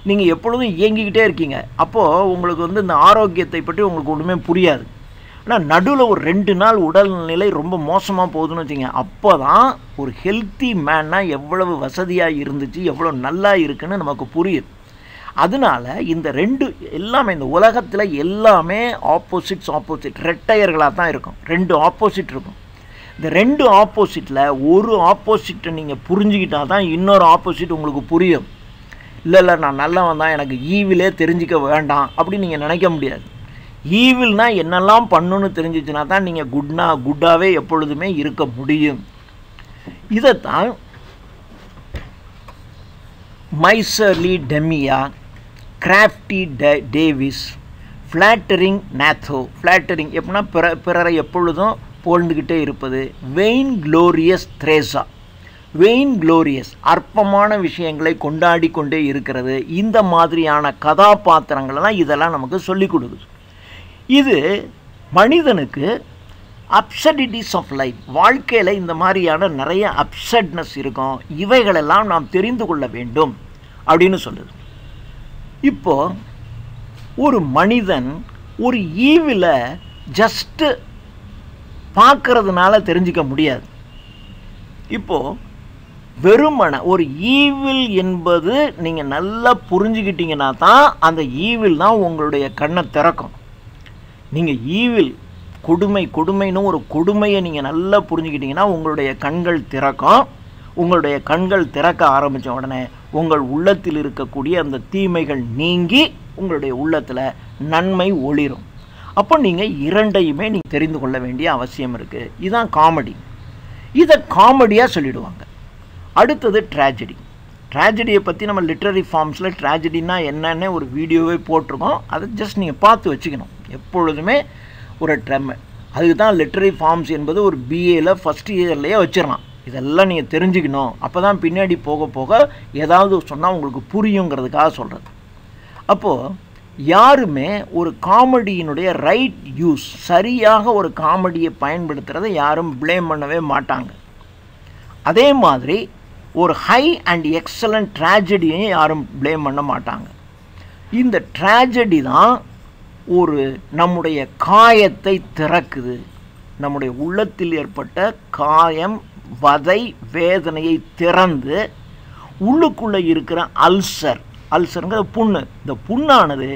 நீங்கள் எப்பொழுதும் இயங்கிக்கிட்டே இருக்கீங்க, அப்போது உங்களுக்கு வந்து இந்த ஆரோக்கியத்தை பற்றி உங்களுக்கு ஒன்றுமே புரியாது. ஆனால் நடுவில் ஒரு 2 நாள் உடல்நிலை ரொம்ப மோசமாக போகுதுன்னு வச்சுங்க, அப்போ தான் ஒரு ஹெல்த்தி மேன்னா எவ்வளவு வசதியாக இருந்துச்சு, எவ்வளோ நல்லா இருக்குன்னு நமக்கு புரியுது. அதனால இந்த 2 எல்லாமே, இந்த உலகத்தில் எல்லாமே ஆப்போசிட் ரெட்டையர்களாக தான் இருக்கும். 2 ஆப்போசிட் இருக்கும். இந்த 2 ஆப்போசிட்டில் ஒரு ஆப்போசிட்டை நீங்கள் புரிஞ்சுக்கிட்டால் தான் இன்னொரு ஆப்போசிட் உங்களுக்கு புரியும். இல்லை நான் நல்லவன் தான், எனக்கு ஈவிலே தெரிஞ்சிக்க வேண்டாம் அப்படின்னு நீங்கள் நினைக்க முடியாது. ஈவில்னா என்னெல்லாம் பண்ணுன்னு தெரிஞ்சிச்சுன்னா தான் நீங்கள் குட்டாகவே எப்பொழுதுமே இருக்க முடியும். இதைத்தான் miserly Demea, crafty Davus, flattering Gnatho, flattering எப்படின்னா பிறரை எப்பொழுதும் புகழ்ந்துக்கிட்டே இருப்பது, vainglorious Thraso, vainglorious அற்பமான விஷயங்களை கொண்டாடி கொண்டே இருக்கிறது. இந்த மாதிரியான கதாபாத்திரங்கள்லாம் இதெல்லாம் நமக்கு சொல்லிக் கொடுக்குது. இது மனிதனுக்கு அப்சடிட்டிஸ் ஆஃப் லைஃப், வாழ்க்கையில் இந்த மாதிரியான நிறைய அப்சட்னஸ் இருக்கும், இவைகளெல்லாம் நாம் தெரிந்து கொள்ள வேண்டும் அப்படின்னு சொல்லுது. இப்போது ஒரு மனிதன் ஒரு ஈவில் ஜஸ்ட்டு பார்க்கறதுனால தெரிஞ்சிக்க முடியாது. இப்போது வெறுமனை ஒரு ஈவில் என்பது நீங்கள் நல்லா புரிஞ்சுக்கிட்டீங்கன்னா தான் அந்த ஈவில் தான் உங்களுடைய கண்ணை திறக்கும். நீங்கள் ஈவில் கொடுமைன்னு ஒரு கொடுமையை நீங்கள் நல்லா புரிஞ்சுக்கிட்டீங்கன்னா உங்களுடைய கண்கள் திறக்கும். உங்களுடைய கண்கள் திறக்க ஆரம்பித்த உடனே உங்கள் உள்ளத்தில் இருக்கக்கூடிய அந்த தீமைகள் நீங்கி உங்களுடைய உள்ளத்தில் நன்மை ஒளிரும். அப்போ நீங்கள் இரண்டையுமே நீங்கள் தெரிந்து கொள்ள வேண்டிய அவசியம் இருக்குது. இதுதான் காமெடி. இதை காமெடியாக சொல்லிடுவாங்க. அடுத்தது ட்ராஜடி. ட்ராஜடியை பற்றி நம்ம லிட்ரரி ஃபார்ம்ஸில் ட்ராஜடினா என்னென்ன ஒரு வீடியோவே போட்டிருக்கோம். அதை ஜஸ்ட் நீங்கள் பார்த்து வச்சுக்கணும். எப்பொழுதுமே ஒரு அதுக்கு தான் லிட்ரரி ஃபார்ம்ஸ் என்பது ஒரு பிஏல ஃபஸ்ட் இயர்லேயே வச்சிடலாம். இதெல்லாம் நீங்கள் தெரிஞ்சுக்கணும். அப்போ தான் பின்னாடி போக போக ஏதாவது சொன்னால் உங்களுக்கு புரியுங்கிறதுக்காக சொல்கிறது. அப்போது யாருமே ஒரு காமெடியினுடைய ரைட் யூஸ், சரியாக ஒரு காமெடியை பயன்படுத்துகிறத யாரும் ப்ளேம் பண்ணவே மாட்டாங்க. அதே மாதிரி ஒரு ஹை அண்ட் எக்ஸலண்ட் ட்ராஜடியையும் யாரும் ப்ளேம் பண்ண மாட்டாங்க. இந்த ட்ராஜடி தான் ஒரு நம்முடைய காயத்தை திறக்குது. நம்முடைய உள்ளத்தில் ஏற்பட்ட காயம், வதை, வேதனையை திறந்து உள்ளுக்குள்ளே இருக்கிற அல்சருங்கிற புண்ணு, இந்த புண்ணானது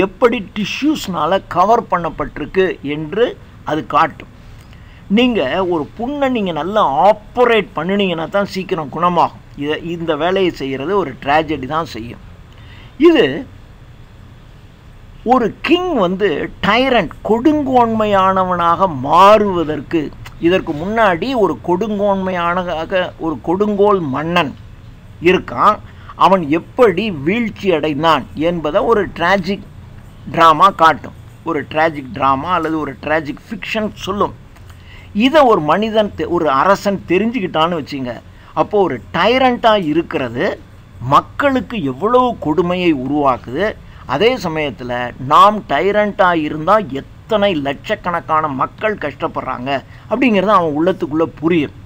எப்படி டிஷ்யூஸ்னால் கவர் பண்ணப்பட்டிருக்கு என்று அது காட்டும். நீங்கள் ஒரு புண்ணை நீங்கள் நல்லா ஆப்ரேட் பண்ணினீங்கன்னா தான் சீக்கிரம் குணமாகும். இந்த வேலையை செய்கிறது ஒரு ட்ராஜடி தான் செய்யும். இது ஒரு கிங் வந்து டைரண்ட் கொடுங்கோன்மையானவனாக மாறுவதற்கு, இதற்கு முன்னாடி ஒரு ஒரு கொடுங்கோல் மன்னன் இருக்கான், அவன் எப்படி வீழ்ச்சி அடைந்தான் என்பதை ஒரு டிராஜிக் ட்ராமா காட்டும். ஒரு டிராஜிக் ட்ராமா அல்லது ஒரு டிராஜிக் ஃபிக்ஷன் சொல்லும். இதை ஒரு மனிதன் ஒரு அரசன் தெரிஞ்சுக்கிட்டான்னு வச்சுங்க, அப்போது ஒரு டைரண்ட்டாக இருக்கிறது மக்களுக்கு எவ்வளவு கொடுமையை உருவாக்குது, அதே சமயத்தில் நாம் டைரண்ட்டாக இருந்தால் எத்தனை லட்சக்கணக்கான மக்கள் கஷ்டப்படுறாங்க அப்படிங்கிறது அவன் உள்ளத்துக்குள்ளே புரியும்.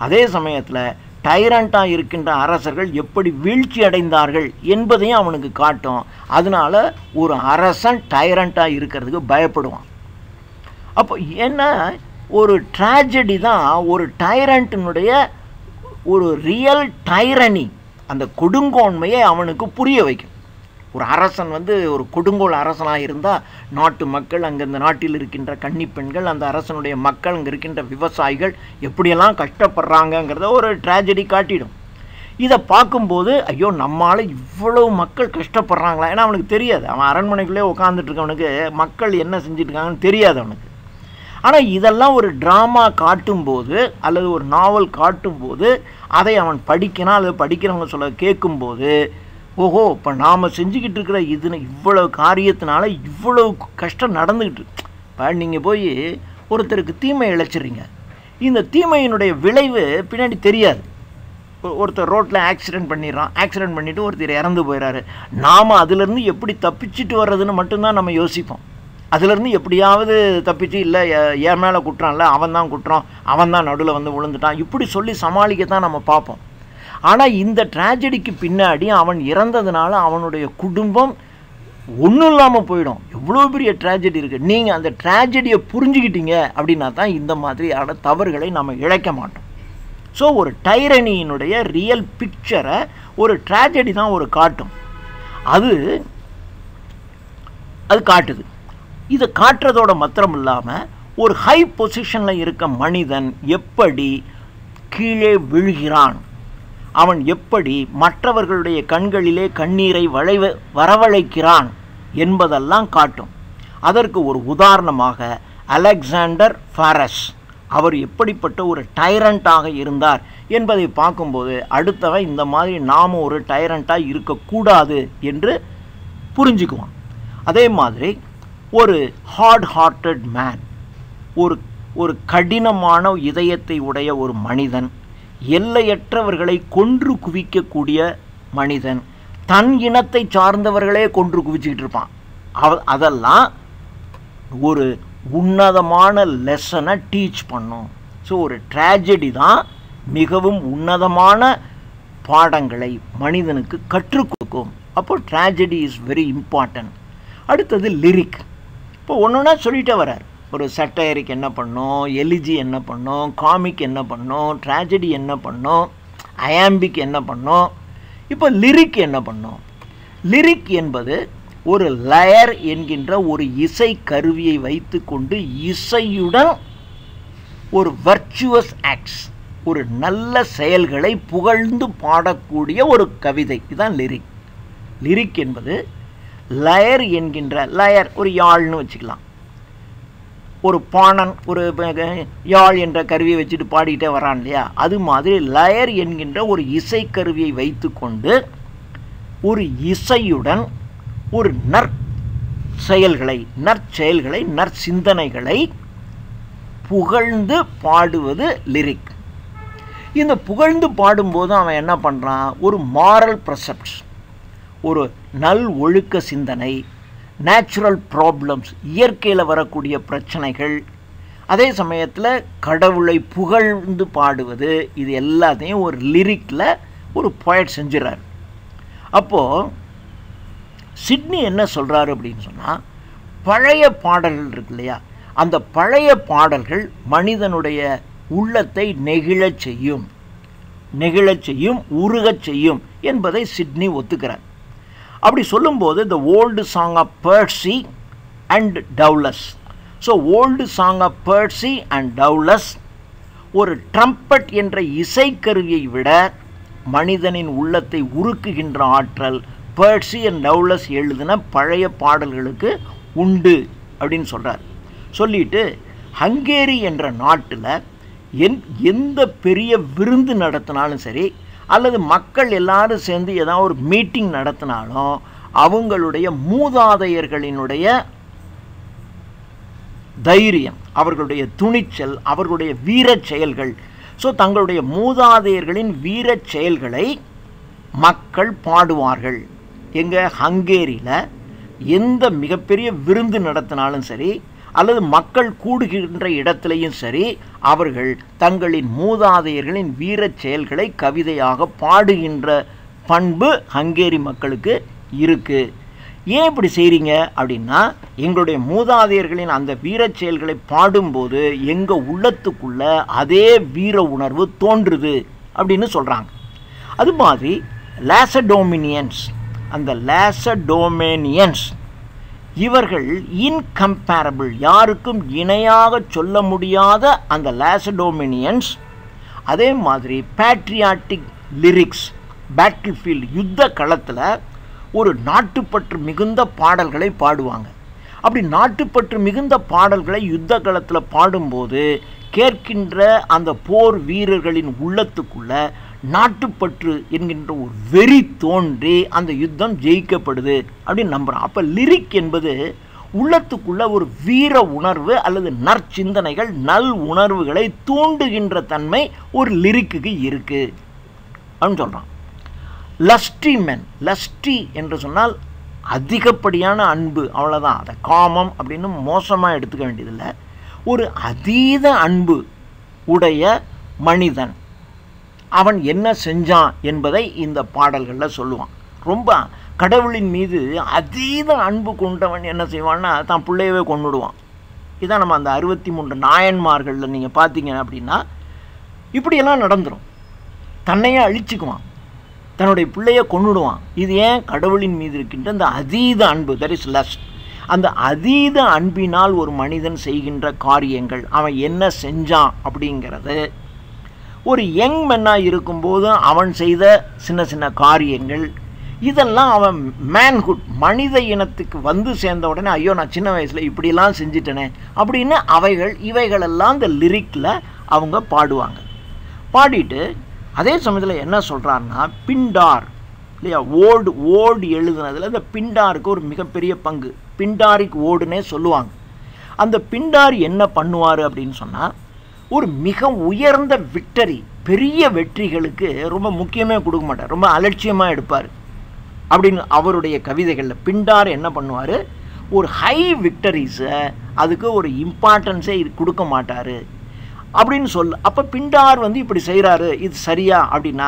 அதே சமயத்தில் டைரண்ட்டாக இருக்கின்ற அரசர்கள் எப்படி வீழ்ச்சி அடைந்தார்கள் என்பதையும் அவனுக்கு காட்டும். அதனால ஒரு அரசன் டைரண்ட்டாக இருக்கிறதுக்கு பயப்படுவான். அப்போ என்ன ஒரு ட்ராஜடி தான் ஒரு டைரண்ட்டினுடைய ஒரு ரியல் டைரனி, அந்த கொடுங்கோன்மையை அவனுக்கு புரிய வைக்கும். ஒரு அரசன் வந்து ஒரு கொடுங்கோல் அரசனாக இருந்தால் நாட்டு மக்கள், அங்கே இந்த நாட்டில் இருக்கின்ற கன்னிப்பெண்கள், அந்த அரசனுடைய மக்கள், அங்கே இருக்கின்ற விவசாயிகள் எப்படியெல்லாம் கஷ்டப்படுறாங்கங்கிறத ஒரு ட்ராஜடி காட்டிடும். இதை பார்க்கும்போது ஐயோ நம்மளால் இவ்வளவு மக்கள் கஷ்டப்படுறாங்களா, ஏன்னா அவனுக்கு தெரியாது, அவன் அரண்மனைக்குள்ளே உட்காந்துட்டு இருக்கவனுக்கு மக்கள் என்ன செஞ்சுட்ருக்காங்கன்னு தெரியாது அவனுக்கு. ஆனால் இதெல்லாம் ஒரு ட்ராமா காட்டும்போது அல்லது ஒரு நாவல் காட்டும்போது அதை அவன் படிக்கிறான் அல்லது படிக்கிறவங்க சொல்ல கேட்கும்போது, ஓஹோ இப்போ நாம் செஞ்சுக்கிட்டு இருக்கிற இவ்வளவு காரியத்தினால இவ்வளவு கஷ்டம் நடந்துக்கிட்டு. இப்போ நீங்கள் போய் ஒருத்தருக்கு தீமை இழைச்சிட்றீங்க, இந்த தீமையினுடைய விளைவு பின்னாடி தெரியாது. ஒருத்தர் ரோட்டில் ஆக்சிடெண்ட் பண்ணிடுறான், ஆக்சிடெண்ட் பண்ணிவிட்டு ஒருத்தர் இறந்து போயிடறாரு, நாம் அதிலேருந்து எப்படி தப்பிச்சுட்டு வர்றதுன்னு மட்டும்தான் நம்ம யோசிப்போம். அதிலேருந்து எப்படியாவது தப்பிச்சு, இல்லை என் மேலே குற்றான்ல, அவன் தான் குற்றம், அவன் தான் நடுவில் வந்து விழுந்துட்டான், இப்படி சொல்லி சமாளிக்கத்தான் நம்ம பார்ப்போம். ஆனால் இந்த ட்ராஜடிக்கு பின்னாடி அவன் இறந்ததுனால அவனுடைய குடும்பம் ஒன்றும் இல்லாமல் போயிடும். எவ்வளோ பெரிய ட்ராஜடி இருக்குது. நீங்கள் அந்த ட்ராஜடியை புரிஞ்சுக்கிட்டீங்க அப்படின்னா தான் இந்த மாதிரியான தவறுகளை நம்ம இழைக்க மாட்டோம். ஸோ ஒரு டைரனியினுடைய ரியல் பிக்சரை ஒரு ட்ராஜடி தான் ஒரு காட்டும். அது காட்டுது. இதை காட்டுறதோட மாத்திரம் இல்லாமல் ஒரு ஹை பொசிஷனில் இருக்க மனிதன் எப்படி கீழே விழுகிறான், அவன் எப்படி மற்றவர்களுடைய கண்களிலே கண்ணீரை வரவழைக்கிறான் என்பதெல்லாம் காட்டும். அதற்கு ஒரு உதாரணமாக அலெக்சாண்டர் ஃபாரஸ், அவர் எப்படிப்பட்ட ஒரு டைரண்ட்டாக இருந்தார் என்பதை பார்க்கும்போது அடுத்தவன் இந்த மாதிரி நாம் ஒரு டைரண்ட்டாக இருக்கக்கூடாது என்று புரிஞ்சுக்குவான். அதே மாதிரி ஒரு ஹார்ட் ஹார்ட்டட் மேன், ஒரு கடினமான இதயத்தை உடைய ஒரு மனிதன், எல்லையற்றவர்களை கொன்று குவிக்கக்கூடிய மனிதன், தன் இனத்தை சார்ந்தவர்களே கொன்று குவிச்சுக்கிட்டு இருப்பான். அதெல்லாம் ஒரு உன்னதமான லெசனை டீச் பண்ணும். ஸோ ஒரு ட்ராஜடி தான் மிகவும் உன்னதமான பாடங்களை மனிதனுக்கு கற்றுக் கொடுக்கும். அப்போ ட்ராஜடி இஸ் வெரி இம்பார்ட்டன்ட். அடுத்தது லிரிக். இப்போ ஒன்றுனா சொல்லிட்டே வர்றார். ஒரு சட்டையரிக்கு என்ன பண்ணோம், எலிஜி என்ன பண்ணோம், காமிக் என்ன பண்ணோம், ட்ராஜடி என்ன பண்ணோம், அயாம்பிக் என்ன பண்ணோம், இப்போ லிரிக் என்ன பண்ணோம். லிரிக் என்பது ஒரு லயர் என்கின்ற ஒரு இசை கருவியை வைத்து கொண்டு இசையுடன் ஒரு வர்ச்சுவஸ் ஆக்ட்ஸ், ஒரு நல்ல செயல்களை புகழ்ந்து பாடக்கூடிய ஒரு கவிதை, இதுதான் லிரிக். லிரிக் என்பது லயர் என்கின்ற, லயர் ஒரு யாழ்னு வச்சுக்கலாம், ஒரு பாணன் ஒரு யாழ் என்ற கருவியை வச்சுட்டு பாடிக்கிட்டே வரான் இல்லையா, அது மாதிரி லயர் என்கின்ற ஒரு இசைக்கருவியை வைத்து கொண்டு ஒரு இசையுடன் ஒரு நற்செயல்களை நற்சிந்தனைகளை புகழ்ந்து பாடுவது லிரிக். இந்த புகழ்ந்து பாடும்போது அவன் என்ன பண்ணுறான், ஒரு மாரல் ப்ரெசெப்ட்ஸ், ஒரு நல் ஒழுக்க சிந்தனை, நேச்சுரல் ப்ராப்ளம்ஸ், இயற்கையில் வரக்கூடிய பிரச்சனைகள், அதே சமயத்தில் கடவுளை புகழ்ந்து பாடுவது, இது எல்லாத்தையும் ஒரு லிரிக்கில் ஒரு போயட் செஞ்சுறாரு. அப்போது சிட்னி என்ன சொல்கிறாரு அப்படின்னு சொன்னால், பழைய பாடல்கள் இருக்கு இல்லையா, அந்த பழைய பாடல்கள் மனிதனுடைய உள்ளத்தை நெகிழச் செய்யும், உருகச் செய்யும் என்பதை சிட்னி ஒத்துக்கிறார். அப்படி சொல்லும்போது the old song of Percy and Douglas. So old song of Percy and Douglas ஒரு ட்ரம்பட் என்ற இசைக்கருவியை விட மனிதனின் உள்ளத்தை உருக்குகின்ற ஆற்றல் பெர்சி அண்ட் டவுலஸ் எழுதின பழைய பாடல்களுக்கு உண்டு அப்படின்னு சொல்கிறார். சொல்லிட்டு ஹங்கேரி என்ற நாட்டில் எந்த பெரிய விருந்து நடத்தினாலும் சரி, அல்லது மக்கள் எல்லாரும் சேர்ந்து ஏதாவது ஒரு மீட்டிங் நடத்தினாலும் அவங்களுடைய மூதாதையர்களினுடைய தைரியம், அவர்களுடைய துணிச்சல், அவர்களுடைய வீரச் செயல்கள், தங்களுடைய மூதாதையர்களின் வீரச் செயல்களை மக்கள் பாடுவார்கள். எங்கள் ஹங்கேரியில் எந்த மிகப்பெரிய விருந்து நடத்தினாலும் சரி, அல்லது மக்கள் கூடுகின்ற இடத்துலையும் சரி, அவர்கள் தங்களின் மூதாதையர்களின் வீரச் செயல்களை கவிதையாக பாடுகின்ற பண்பு ஹங்கேரி மக்களுக்கு இருக்குது. ஏன் இப்படி செய்கிறீங்க அப்படின்னா, எங்களுடைய மூதாதையர்களின் அந்த வீரச் செயல்களை பாடும்போது எங்கள் உள்ளத்துக்குள்ள அதே வீர உணர்வு தோன்றுது அப்படின்னு சொல்கிறாங்க. அது மாதிரி லாசடோமினியன்ஸ், அந்த லாசடோமேனியன்ஸ் இவர்கள் இன்கம்பேரபிள், யாருக்கும் இணையாக சொல்ல முடியாத அந்த லாசடோமினியன்ஸ் அதே மாதிரி பேட்ரியாட்டிக் லிரிக்ஸ், பேட்டில் ஃபீல்டு, யுத்த களத்தில் ஒரு நாட்டுப்பற்று மிகுந்த பாடல்களை பாடுவாங்க. அப்படி நாட்டுப்பற்று மிகுந்த பாடல்களை யுத்த களத்தில் பாடும்போது கேட்கின்ற அந்த போர் வீரர்களின் உள்ளத்துக்குள்ள நாட்டுப்பற்று என்கின்ற ஒரு வெறி தோன்றி அந்த யுத்தம் ஜெயிக்கப்படுது அப்படின்னு நம்புகிறோம். அப்போ லிரிக் என்பது உள்ளத்துக்குள்ள ஒரு வீர உணர்வு அல்லது நற்சிந்தனைகள், நல் உணர்வுகளை தூண்டுகின்ற தன்மை ஒரு லிரிக்கு இருக்குது அப்படின்னு சொல்கிறான். லஸ்டி மென், லஸ்டி என்று சொன்னால் அதிகப்படியான அன்பு, அவ்வளோதான். அதை காமம் அப்படின்னு மோசமாக எடுத்துக்க வேண்டியதில்லை. ஒரு அதீத அன்பு உடைய மனிதன் அவன் என்ன செஞ்சான் என்பதை இந்த பாடல்களில் சொல்லுவான். ரொம்ப கடவுளின் மீது அதீத அன்பு கொண்டவன் என்ன செய்வான்னா தான் பிள்ளையவே கொண்டுடுவான். இதான் நம்ம அந்த 63 நாயன்மார்களில் நீங்கள் பார்த்தீங்க அப்படின்னா இப்படியெல்லாம் நடந்துடும். தன்னையே அழிச்சுக்குவான், தன்னுடைய பிள்ளையை கொண்டுடுவான். இது ஏன்? கடவுளின் மீது இருக்கின்ற அந்த அதீத அன்பு, தட் இஸ் லஸ்ட். அந்த அதீத அன்பினால் ஒரு மனிதன் செய்கின்ற காரியங்கள், அவன் என்ன செஞ்சான் அப்படிங்கிறது, ஒரு யங் மென்னாக இருக்கும்போது அவன் செய்த சின்ன சின்ன காரியங்கள், இதெல்லாம் அவன் மேன்ஹுட், மனித இனத்துக்கு வந்து சேர்ந்த உடனே ஐயோ நான் சின்ன வயசில் இப்படிலாம் செஞ்சிட்டேனே அப்படின்னு இவைகளெல்லாம் இந்த லிரிக்கில் அவங்க பாடுவாங்க. பாடிட்டு அதே சமயத்தில் என்ன சொல்கிறாருன்னா, பிண்டார் இல்லையா, ஓடு எழுதுனதில் இந்த பிண்டாருக்கு ஒரு மிகப்பெரிய பங்கு, பிண்டாரிக் ஓடுனே சொல்லுவாங்க. அந்த பிண்டார் என்ன பண்ணுவார் அப்படின்னு சொன்னால், ஒரு மிக உயர்ந்த விக்டரி, பெரிய வெற்றிகளுக்கு ரொம்ப முக்கியமே கொடுக்க மாட்டார், ரொம்ப அலட்சியமாக எடுப்பார் அப்படின்னு அவருடைய கவிதைகளில். பிண்டார் என்ன பண்ணுவார், ஒரு ஹை விக்டரிஸை அதுக்கு ஒரு இம்பார்ட்டன்ஸே கொடுக்க மாட்டார் அப்படின்னு அப்போ பிண்டார் வந்து இப்படி செய்கிறாரு, இது சரியா அப்படின்னா,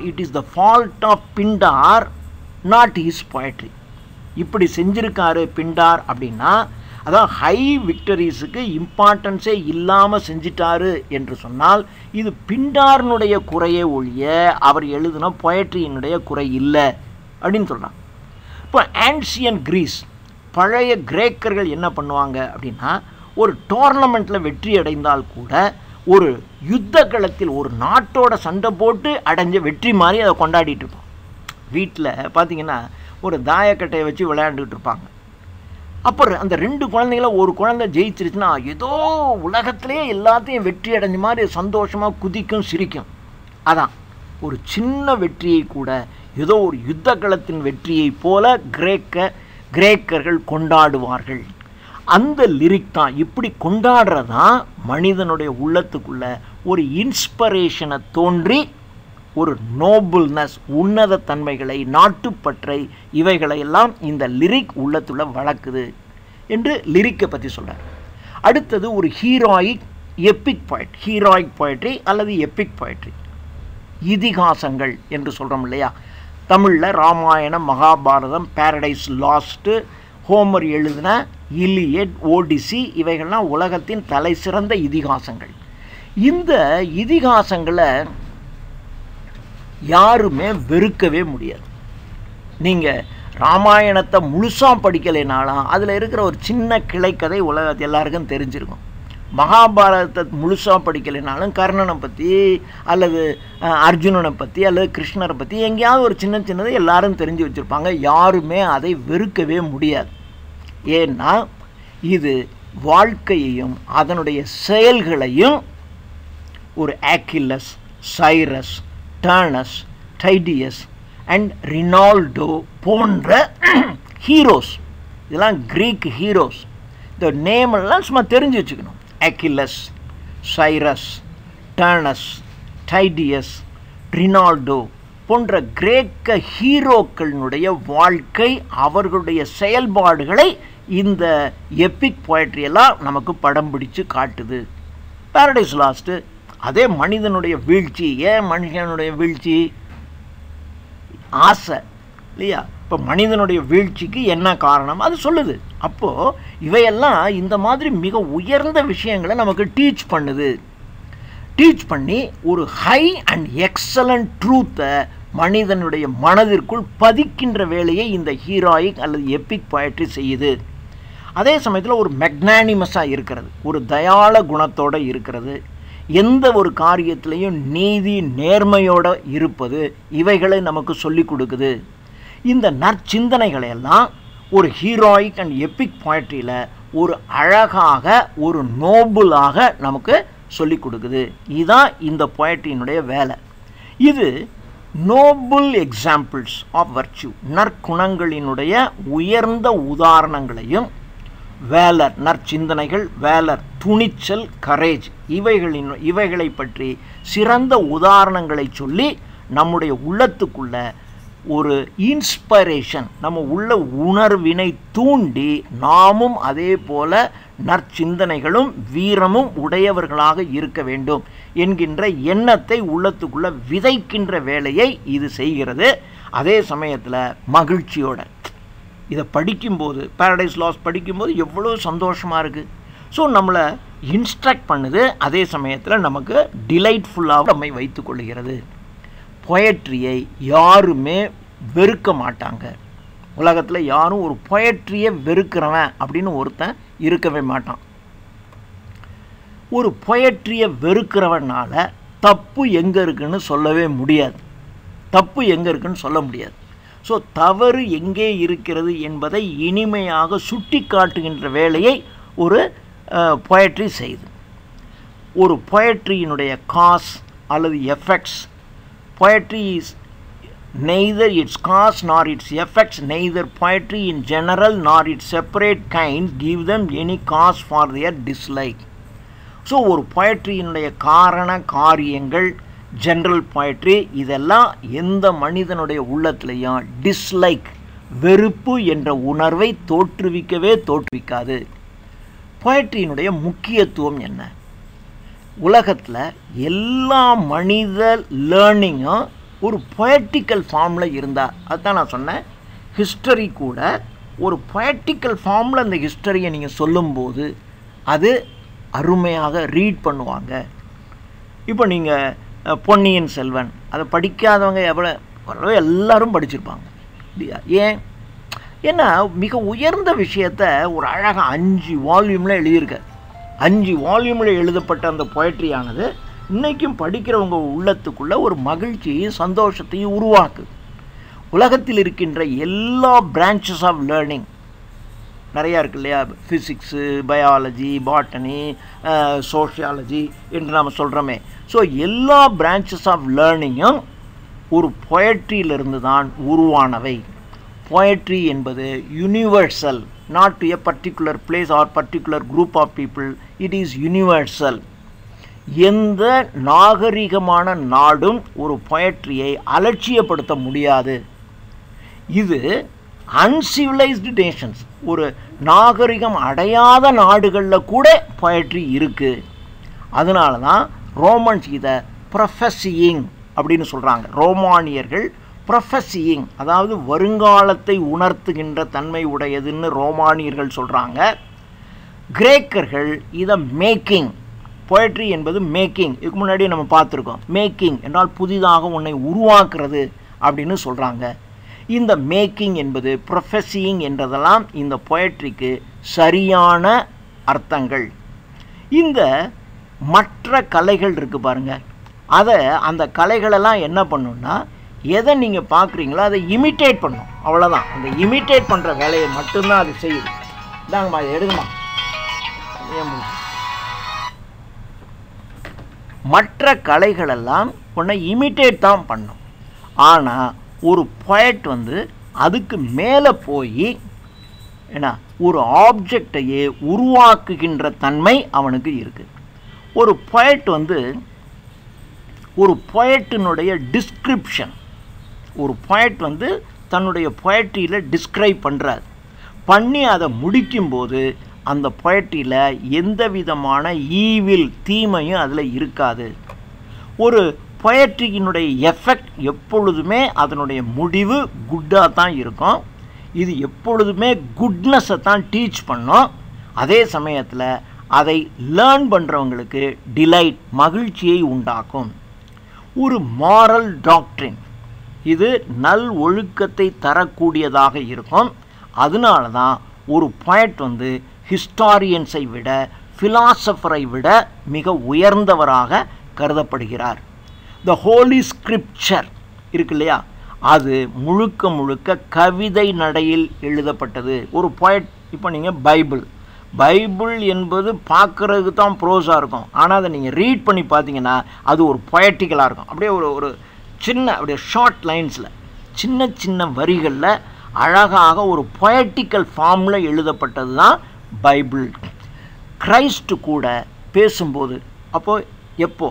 it is the fault of Pindar, not his poetry. இப்படி செஞ்சுருக்காரு பிண்டார் அப்படின்னா, அதான் ஹை விக்டரிஸுக்கு இம்பார்ட்டன்ஸே இல்லாமல் செஞ்சிட்டாரு என்று சொன்னால் இது பிண்டார்னுடைய குறையே ஒழிய அவர் எழுதின போயட்ரியினுடைய குறை இல்லை அப்படின்னு சொல்கிறான். இப்போ ஆன்சியன் கிரீஸ், பழைய கிரேக்கர்கள் என்ன பண்ணுவாங்க அப்படின்னா, ஒரு டோர்னமெண்ட்டில் வெற்றி அடைந்தால் கூட ஒரு யுத்த களத்தில் ஒரு நாட்டோட சண்டை போட்டு அடைஞ்ச வெற்றி மாதிரி அதை கொண்டாடிட்டு இருப்போம். வீட்டில் பார்த்தீங்கன்னா ஒரு தாயக்கட்டையை வச்சு விளையாண்டுக்கிட்டு இருப்பாங்க. அப்புறம் அந்த 2 குழந்தைங்கள ஒரு குழந்தை ஜெயிச்சிருச்சுன்னா ஏதோ உலகத்திலே எல்லாத்தையும் வெற்றி அடைஞ்ச மாதிரி சந்தோஷமாக குதிக்கும், சிரிக்கும். அதான் ஒரு சின்ன வெற்றியை கூட ஏதோ ஒரு யுத்த களத்தின் வெற்றியை போல கிரேக்கர்கள் கொண்டாடுவார்கள். அந்த லிரிக் தான், இப்படி கொண்டாடுறதான் மனிதனுடைய உள்ளத்துக்குள்ள ஒரு இன்ஸ்பிரேஷனை தோன்றி ஒரு நோபல்னஸ், உன்னத தன்மைகளை, நாட்டுப்பற்றை, இவைகளையெல்லாம் இந்த லிரிக் உள்ளத்துள்ள வளர்க்குது என்று லிரிக்கை பற்றி சொல்கிறார். அடுத்தது ஒரு எப்பிக் போயட்ரி அல்லது எப்பிக் போயட்ரி, இதிகாசங்கள் என்று சொல்கிறோம் இல்லையா. தமிழில் Ramayana, Mahabharata, Paradise Lost, Homer எழுதின இலியட், ஓடிசி, இவைகள்லாம் உலகத்தின் தலை சிறந்த இதிகாசங்கள். இந்த இதிகாசங்களை யாருமே வெறுக்கவே முடியாது. நீங்கள் ராமாயணத்தை முழுசாக படிக்கலைனாலும் அதில் இருக்கிற ஒரு சின்ன கிளைக்கதை உலகத்தை எல்லாருக்கும் தெரிஞ்சிருக்கும். மகாபாரதத்தை முழுசாக படிக்கலைனாலும் கர்ணனை பற்றி அல்லது அர்ஜுனனை பற்றி அல்லது கிருஷ்ணரை பற்றி எங்கேயாவது ஒரு சின்ன சின்னதை எல்லாரும் தெரிஞ்சு வச்சுருப்பாங்க. யாருமே அதை வெறுக்கவே முடியாது. ஏன்னா இது வாழ்க்கையையும் அதனுடைய செயல்களையும் ஒரு ஆக்கில்லஸ், சைரஸ், டர்னஸ், டைடியஸ் அண்ட் ரினால்டோ போன்ற ஹீரோஸ், இதெல்லாம் கிரீக் ஹீரோஸ். இந்த நேம் எல்லாம் சும்மா தெரிஞ்சு வச்சுக்கணும். ஆக்கில்லஸ், சைரஸ், டர்னஸ், டைடியஸ், ரினால்டோ போன்ற கிரேக்க ஹீரோக்களினுடைய வாழ்க்கை, அவர்களுடைய செயல்பாடுகளை இந்த எப்பிக் போயட்ரியெல்லாம் நமக்கு படம் பிடிச்சு காட்டுது. பாரடைஸ் லாஸ்ட்டு அதே மனிதனுடைய வீழ்ச்சி. ஏன் மனுஷனுடைய வீழ்ச்சி? ஆசை இல்லையா? இப்போ மனிதனுடைய வீழ்ச்சிக்கு என்ன காரணம் அது சொல்லுது. அப்போது இவையெல்லாம் இந்த மாதிரி மிக உயர்ந்த விஷயங்களை நமக்கு டீச் பண்ணுது. டீச் பண்ணி ஒரு ஹை அண்ட் எக்ஸலண்ட் ட்ரூத்தை மனிதனுடைய மனதிற்குள் பதிக்கின்ற வேலையை இந்த ஹீரோயிக் அல்லது எப்பிக் போயட்ரி செய்யுது. அதே சமயத்தில் ஒரு மெக்னானிமஸாக இருக்கிறது, ஒரு தயாள குணத்தோடு இருக்கிறது, எந்த ஒரு காரியத்திலையும் நீதி நேர்மையோடு இருப்பது, இவைகளை நமக்கு சொல்லி கொடுக்குது. இந்த நற்சிந்தனைகளை எல்லாம் ஒரு ஹீரோயிக் அண்ட் எப்பிக் போயட்ரியில் ஒரு அழகாக, ஒரு நோபுளாக நமக்கு சொல்லி கொடுக்குது. இதுதான் இந்த போயட்ரியினுடைய வேலை. இது நோபுள் எக்ஸாம்பிள்ஸ் ஆஃப் வர்ச்சு, நற்குணங்களினுடைய உயர்ந்த உதாரணங்களையும், வேலர் நற்சிந்தனைகள், வேலர் துணிச்சல், கரேஜ், இவைகளை பற்றி சிறந்த உதாரணங்களை சொல்லி நம்முடைய உள்ளத்துக்குள்ள ஒரு இன்ஸ்பிரேஷன், நம்ம உள்ள உணர்வினை தூண்டி நாமும் அதே போல நற்சிந்தனைகளும் வீரமும் உடையவர்களாக இருக்க வேண்டும் என்கின்ற எண்ணத்தை உள்ளத்துக்குள்ள விதைக்கின்ற வேலையை இது செய்கிறது. அதே சமயத்தில் மகிழ்ச்சியோட இதை படிக்கும்போது, பாரடைஸ் லாஸ்ட் படிக்கும்போது எவ்வளோ சந்தோஷமாக இருக்குது. ஸோ நம்மளை இன்ஸ்ட்ரக்ட் பண்ணுது, அதே சமயத்தில் நமக்கு டிலைட்ஃபுல்லாக நம்மை வைத்து கொள்கிறது. பொயட்ரியை யாருமே வெறுக்க மாட்டாங்க. உலகத்தில் யாரும் ஒரு பொயட்ரியை வெறுக்கிறவன் அப்படின்னு ஒருத்தன் இருக்கவே மாட்டான். ஒரு பொயட்ரியை வெறுக்கிறவனால தப்பு எங்கே இருக்குன்னு சொல்லவே முடியாது. தப்பு எங்கே இருக்குன்னு சொல்ல முடியாது. ஸோ தவறு எங்கே இருக்கிறது என்பதை இனிமையாக சுட்டி காட்டுகின்ற வேலையை ஒரு பொயட்ரி செய்யுது. ஒரு பொயட்ரியினுடைய காஸ் அல்லது effects, poetry is neither its cause nor its effects, neither poetry in general nor its separate kind give them any cause for their dislike. So ஒரு பொயட்ரியினுடைய காரண காரியங்கள், ஜென்ரல் பொயட்ரி, இதெல்லாம் எந்த மனிதனுடைய உள்ளத்திலையும் டிஸ்லைக், வெறுப்பு என்ற உணர்வை தோற்றுவிக்காது. பொயட்ரியினுடைய முக்கியத்துவம் என்ன? உலகத்தில் எல்லா மனித லேர்னிங்கும் ஒரு பொயட்டிக்கல் ஃபார்மில் இருந்தால், அதுதான் நான் சொன்னேன். ஹிஸ்டரி கூட ஒரு பொயட்டிக்கல் ஃபார்மில் அந்த ஹிஸ்டரியை நீங்கள் சொல்லும்போது அது அருமையாக ரீட் பண்ணுவாங்க. இப்போ நீங்கள் பொன்னியின் செல்வன் அதை படிக்காதவங்க எவ்வளோ எல்லாரும் படிச்சிருப்பாங்க இல்லையா? ஏன்னா மிக உயர்ந்த விஷயத்தை ஒரு அழகாக 5 வால்யூமில் எழுதியிருக்க. 5 வால்யூமில் எழுதப்பட்ட அந்த பொயட்ரியானது இன்றைக்கும் படிக்கிறவங்க உள்ளத்துக்குள்ளே ஒரு மகிழ்ச்சியையும் சந்தோஷத்தையும் உருவாக்குது. உலகத்தில் இருக்கின்ற எல்லா பிரான்ச்சஸ் ஆஃப் லேர்னிங் நிறையா இருக்கு இல்லையா? ஃபிசிக்ஸு, பயாலஜி, பாட்டனி, சோஷியாலஜி என்று நாம் சொல்கிறோமே. ஸோ எல்லா பிரான்ச்சஸ் ஆஃப் லேர்னிங்கும் ஒரு பொயட்ரியிலிருந்து தான் உருவானவை. பொயட்ரி என்பது universal, not to a particular place or particular group of people. It is universal. எந்த நாகரிகமான நாடும் ஒரு பொயட்ரியை அலட்சியப்படுத்த முடியாது. இது அன்சிவிலைஸ்டு நேஷன்ஸ், ஒரு நாகரிகம் அடையாத நாடுகளில் கூட பொயட்ரி இருக்குது. அதனால தான் ரோமன்ஸ் இதை ப்ரொஃபஸியிங் அப்படின்னு சொல்கிறாங்க. ரோமானியர்கள் ப்ரொஃபஸியிங், அதாவது வருங்காலத்தை உணர்த்துகின்ற தன்மை உடையதுன்னு ரோமானியர்கள் சொல்கிறாங்க. கிரேக்கர்கள் இதை மேக்கிங், பொயட்ரி என்பது மேக்கிங், இதுக்கு முன்னாடி நம்ம பார்த்துருக்கோம். மேக்கிங் என்றால் புதிதாக உன்னை உருவாக்குறது அப்படின்னு சொல்கிறாங்க. இந்த மேக்கிங் என்பது, ப்ரொஃபஸியிங் என்றதெல்லாம் இந்த பொயட்ரிக்கு சரியான அர்த்தங்கள். இந்த மற்ற கலைகள் இருக்குது பாருங்கள், அதை அந்த கலைகளெல்லாம் என்ன பண்ணுன்னா, எதை நீங்கள் பார்க்குறீங்களோ அதை இமிட்டேட் பண்ணும், அவ்வளோதான். அந்த இமிட்டேட் பண்ணுற வேலையை மட்டும்தான் அது செய்யுது. இதாங்கம்மா, இதை எடுங்கம்மா. மற்ற கலைகளெல்லாம் ஒன்றை இமிட்டேட் தான் பண்ணும். ஆனால் ஒரு பொயட் வந்து அதுக்கு மேலே போய் என்ன, ஒரு ஆப்ஜெக்டையே உருவாக்குகின்ற தன்மை அவனுக்கு இருக்குது. ஒரு பொயட் வந்து ஒரு பொயட்டினுடைய டிஸ்கிரிப்ஷன், ஒரு பொயட் வந்து தன்னுடைய பொயட்ரியில் டிஸ்கிரைப் பண்ணுறார். பண்ணி அதை முடிக்கும்போது அந்த பொயட்ரியில் எந்த விதமான ஈவில் தீமையும் அதில் இருக்காது. ஒரு பொயட்ரியினுடைய எஃபெக்ட் எப்பொழுதுமே அதனுடைய முடிவு குட்டாக தான் இருக்கும். இது எப்பொழுதுமே குட்னஸை தான் டீச் பண்ணோம். அதே சமயத்தில் அதை லேர்ன் பண்ணுறவங்களுக்கு டிலைட், மகிழ்ச்சியை உண்டாக்கும். ஒரு மாரல் டாக்ட்ரின், இது நல் ஒழுக்கத்தை தரக்கூடியதாக இருக்கும். அதனால தான் ஒரு பொயட் வந்து ஹிஸ்டாரியன்ஸை விட, ஃபிலாசபரை விட மிக உயர்ந்தவராக கருதப்படுகிறார். த ஹோலி ஸ்கிரிப்சர் இருக்கு இல்லையா, அது முழுக்க முழுக்க கவிதை நடையில் எழுதப்பட்டது. ஒரு பொயட், இப்போ நீங்கள் பைபிள் என்பது பார்க்குறதுக்கு தான் ப்ரோஸாக இருக்கும். ஆனால் அதை நீங்கள் ரீட் பண்ணி பார்த்தீங்கன்னா அது ஒரு பொயட்டிக்கலாக இருக்கும். அப்படியே ஒரு சின்ன அப்படியே ஷார்ட் லைன்ஸில், சின்ன சின்ன வரிகளில் அழகாக ஒரு பொயட்டிக்கல் ஃபார்மில் எழுதப்பட்டது தான் பைபிள். கிரைஸ்ட் கூட பேசும்போது, எப்போ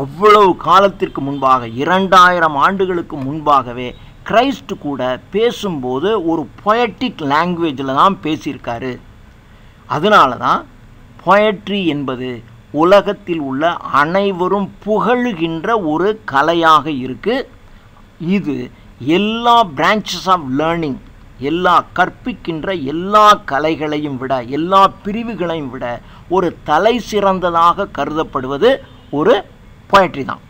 அவ்வளவு காலத்திற்கு முன்பாக, 2000 ஆண்டுகளுக்கு முன்பாகவே கிரைஸ்ட் கூட பேசும்போது ஒரு பொயட்டிக் லாங்குவேஜில் தான் பேசியிருக்காரு. அதனால தான் பொயட்ரி என்பது உலகத்தில் உள்ள அனைவரும் புகழுகின்ற ஒரு கலையாக இருக்குது. இது எல்லா பிரான்ச்சஸ் ஆஃப் லேர்னிங், எல்லா கற்பிக்கின்ற எல்லா கலைகளையும் விட, எல்லா பிரிவுகளையும் விட ஒரு தலை சிறந்ததாக கருதப்படுவது ஒரு பொயட்ரி தான்.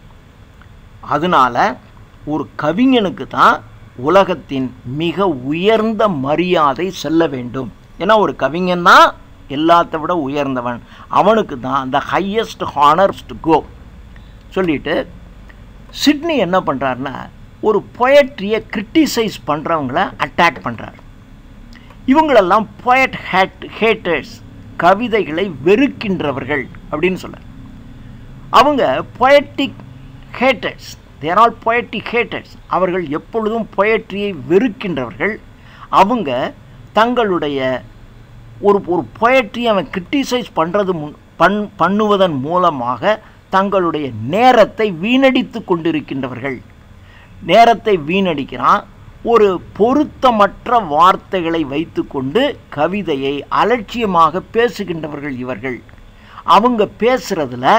அதனால் ஒரு கவிஞனுக்கு தான் உலகத்தின் மிக உயர்ந்த மரியாதை செல்ல வேண்டும். ஏன்னா ஒரு கவிஞன் தான் எல்லாத்த விட உயர்ந்தவன், அவனுக்கு தான் the highest honours to go சொல்லிட்டு சிட்னி என்ன பண்ணுறாருன்னா, ஒரு பொயட்ரியை கிரிட்டிசைஸ் பண்ணுறவங்கள அட்டாக் பண்ணுறார். இவங்களெல்லாம் பொயட் ஹேட்டர்ஸ், கவிதைகளை வெறுக்கின்றவர்கள் அப்படின்னு சொல்ல. அவங்க பொயட்டிக் ஹேட்டர்ஸ், தேர் ஆல் பொயட்டிக் ஹேட்டர்ஸ். அவர்கள் எப்பொழுதும் பொயட்ரியை வெறுக்கின்றவர்கள். அவங்க தங்களுடைய ஒரு பொயட்ரியை அவன் கிரிட்டிசைஸ் பண்ணுவதன் மூலமாக தங்களுடைய நேரத்தை வீணடித்து கொண்டிருக்கின்றவர்கள். நேரத்தை வீணடிக்கிறான். ஒரு பொருத்தமற்ற வார்த்தைகளை வைத்துக்கொண்டு கவிதையை அலட்சியமாக பேசுகின்றவர்கள் இவர்கள். அவங்க பேசுகிறதுல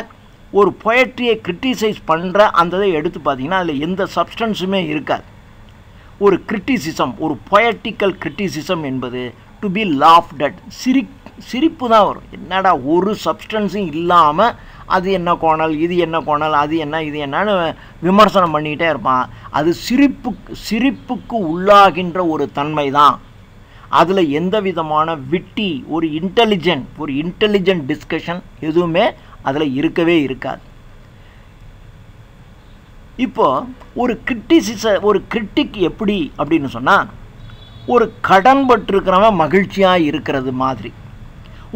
ஒரு பொயட்ரியை கிரிட்டிசைஸ் பண்ணுற அந்த இதை எடுத்து பார்த்தீங்கன்னா அதில் எந்த சப்ஸ்டன்ஸுமே இருக்காது. ஒரு கிரிட்டிசிசம், ஒரு பொயட்டிக்கல் கிரிட்டிசிசம் என்பது டு பி லாஃப்ட் அட், சிரிப்பு தான் வரும். என்னடா ஒரு சப்ஸ்டன்ஸும் இல்லாமல் அது என்ன கோணல், இது என்ன கோணல், அது என்ன இது என்னன்னு விமர்சனம் பண்ணிக்கிட்டே இருப்பான். அது சிரிப்புக்கு உள்ளாகின்ற ஒரு தன்மை தான். அதில் எந்த விதமான விட்டி, ஒரு இன்டெலிஜென்ட் டிஸ்கஷன் எதுவுமே அதில் இருக்கவே இருக்காது. இப்போது ஒரு கிரிட்டிக் எப்படி அப்படின்னு சொன்னால், ஒரு கடன்பட்டிருக்கிறவன் மகிழ்ச்சியாக இருக்கிறது மாதிரி,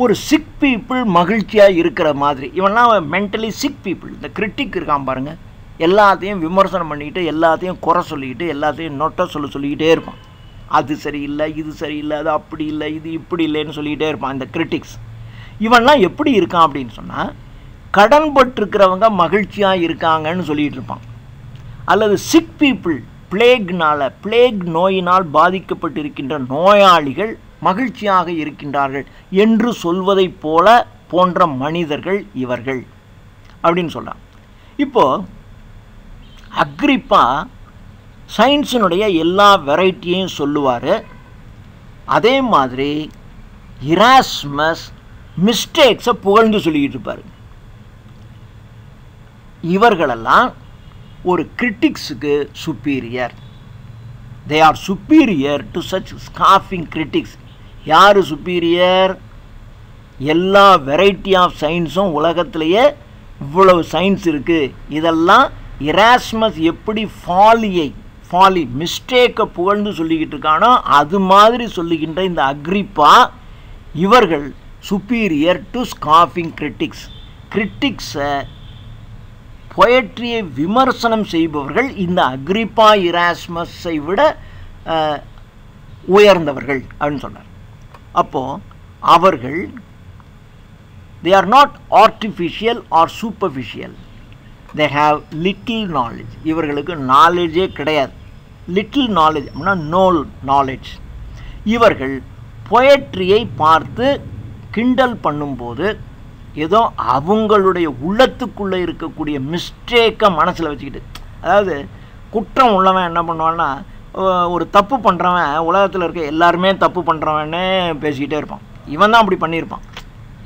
ஒரு சிக் பீப்புள் மகிழ்ச்சியாக இருக்கிற மாதிரி. இவன்லாம் மென்டலி சிக் பீப்புள். இந்த கிரிட்டிக் இருக்கான் பாருங்கள், எல்லாத்தையும் விமர்சனம் பண்ணிக்கிட்டு, எல்லாத்தையும் குறை சொல்லிக்கிட்டு, எல்லாத்தையும் நொட்டை சொல்லிக்கிட்டே இருப்பான். அது சரியில்லை, இது சரியில்லை, அது அப்படி இல்லை, இது இப்படி இல்லைன்னு சொல்லிக்கிட்டே இருப்பான் இந்த கிரிட்டிக்ஸ். இவன்லாம் எப்படி இருக்கான் அப்படின்னு சொன்னால், கடன்பட்டிருக்கிறவங்க மகிழ்ச்சியாக இருக்காங்கன்னு சொல்லிகிட்டு இருப்பான். அல்லது சிக் பீப்புள், பிளேக் நோயினால் பாதிக்கப்பட்டிருக்கின்ற நோயாளிகள் மகிழ்ச்சியாக இருக்கின்றார்கள் என்று சொல்வதை போன்ற மனிதர்கள் இவர்கள் அப்படின்னு சொல்கிறான். இப்போது அக்ரிப்பா சயின்ஸினுடைய எல்லா வெரைட்டியையும் சொல்லுவார். அதே மாதிரி இராஸ்மஸ் மிஸ்டேக்ஸை புகழ்ந்து சொல்லிக்கிட்டு இருப்பார். இவர்களெல்லாம் ஒரு கிரிட்டிக்ஸுக்கு superior. They are superior to such scoffing critics. யார் சுப்பீரியர்? எல்லா வெரைட்டி ஆஃப் சயின்ஸும் உலகத்திலேயே இவ்வளவு சயின்ஸ் இருக்குது. இதெல்லாம் எராஸ்மஸ் எப்படி ஃபாலி மிஸ்டேக்கை புகழ்ந்து சொல்லிக்கிட்டு இருக்கானோ அது மாதிரி சொல்லுகின்ற இந்த அக்ரிப்பா இவர்கள் சுப்பீரியர் டு ஸ்காஃபிங் கிரிட்டிக்ஸை பொயட்ரியை விமர்சனம் செய்பவர்கள் இந்த அக்ரிப்பா எராஸ்மஸை விட உயர்ந்தவர்கள் அப்படின்னு சொன்னார். அப்போது அவர்கள் they are not artificial or superficial, they have little knowledge. இவர்களுக்கு நாலேஜே கிடையாது. லிட்டில் நாலேஜ் அப்படின்னா நோ நாலேஜ். இவர்கள் பொயட்ரியை பார்த்து கிண்டல் பண்ணும்போது ஏதோ அவங்களுடைய உள்ளத்துக்குள்ளே இருக்கக்கூடிய மிஸ்டேக்கை மனசில் வச்சுக்கிட்டு, அதாவது குற்றம் உள்ளவன் என்ன பண்ணுவான்னா, ஒரு தப்பு பண்ணுறவன் உலகத்தில் இருக்க எல்லாருமே தப்பு பண்ணுறவன்னே பேசிக்கிட்டே இருப்பான். இவன் தான் அப்படி பண்ணியிருப்பான்.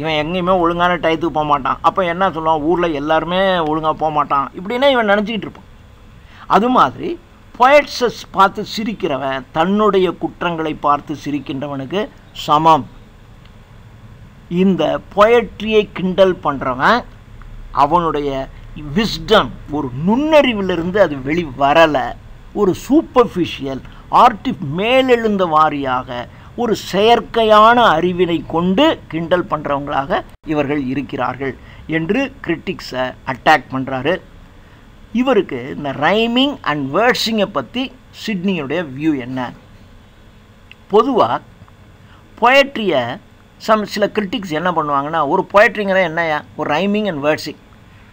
இவன் எங்கேயுமே ஒழுங்கான டயத்துக்கு போக மாட்டான். அப்போ என்ன சொல்லுவான், ஊரில் எல்லாருமே ஒழுங்காக போக மாட்டான் இப்படின்னே இவன் நினச்சிக்கிட்டு இருப்பான். அது மாதிரி பொயட்ஸை பார்த்து சிரிக்கிறவன் தன்னுடைய குற்றங்களை பார்த்து சிரிக்கின்றவனுக்கு சமம். இந்த பொயட்ரியை கிண்டல் பண்ணுறவன் அவனுடைய விஸ்டம், ஒரு நுண்ணறிவிலிருந்து அது வெளி வரலை, ஒரு சூப்பர்ஃபிஷியல் மேலெழுந்த வாரியாக ஒரு செயற்கையான அறிவினை கொண்டு கிண்டல் பண்ணுறவங்களாக இவர்கள் இருக்கிறார்கள் என்று கிரிட்டிக்ஸை அட்டாக் பண்ணுறாரு. இவருக்கு இந்த ரைமிங் அண்ட் வேர்ட்ஸிங்கை பற்றி சிட்னியுடைய வியூ என்ன? பொதுவாக பொயட்ரியை சில கிரிட்டிக்ஸ் என்ன பண்ணுவாங்கன்னா, ஒரு பொயட்ரிங்கிற என்னையா, ஒரு ரைமிங் அண்ட் வேர்ட்ஸிங்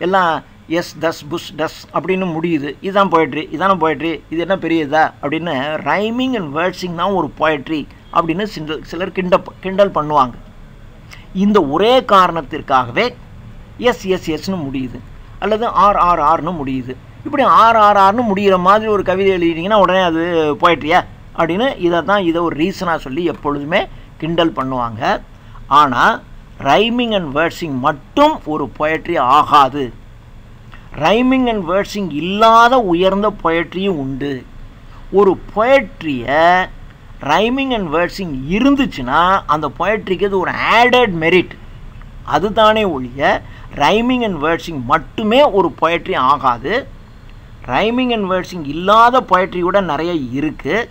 எல்லாம் எஸ் தஸ் புஷ் டஸ் அப்படின்னு முடியுது, இதுதான் பொயட்ரி, இதான பொயட்ரி, இது என்ன பெரியதா அப்படின்னு ரைமிங் அண்ட் வேர்ட்ஸிங் தான் ஒரு பொயட்ரி அப்படின்னு சிலர் கிண்டல் பண்ணுவாங்க. இந்த ஒரே காரணத்திற்காகவே எஸ்னு முடியுது அல்லது ஆர்னு முடியுது. இப்படி ஆர்னு முடிகிற மாதிரி ஒரு கவிதை எழுதிட்டிங்கன்னா உடனே அது பொயட்ரியா அப்படின்னு இதை ஒரு ரீசனாக சொல்லி எப்பொழுதுமே கிண்டல் பண்ணுவாங்க. ஆனால் ரைமிங் அண்ட் வேர்ட்ஸிங் மட்டும் ஒரு பொயட்ரி ஆகாது. ரைமிங் அண்ட் வேர்ட்ஸிங் இல்லாத உயர்ந்த பொயட்ரியும் உண்டு. ஒரு பொயட்ரியை ரைமிங் அண்ட் வேர்ட்ஸிங் இருந்துச்சுன்னா அந்த பொயட்ரிக்கு அது ஒரு ஆடட் மெரிட். அதுதானே ஒழிய ரைமிங் அண்ட் வேர்ட்ஸிங் மட்டுமே ஒரு பொயட்ரி ஆகாது. ரைமிங் அண்ட் வேர்ட்ஸிங் இல்லாத பொயட்ரி கூட நிறைய இருக்குது.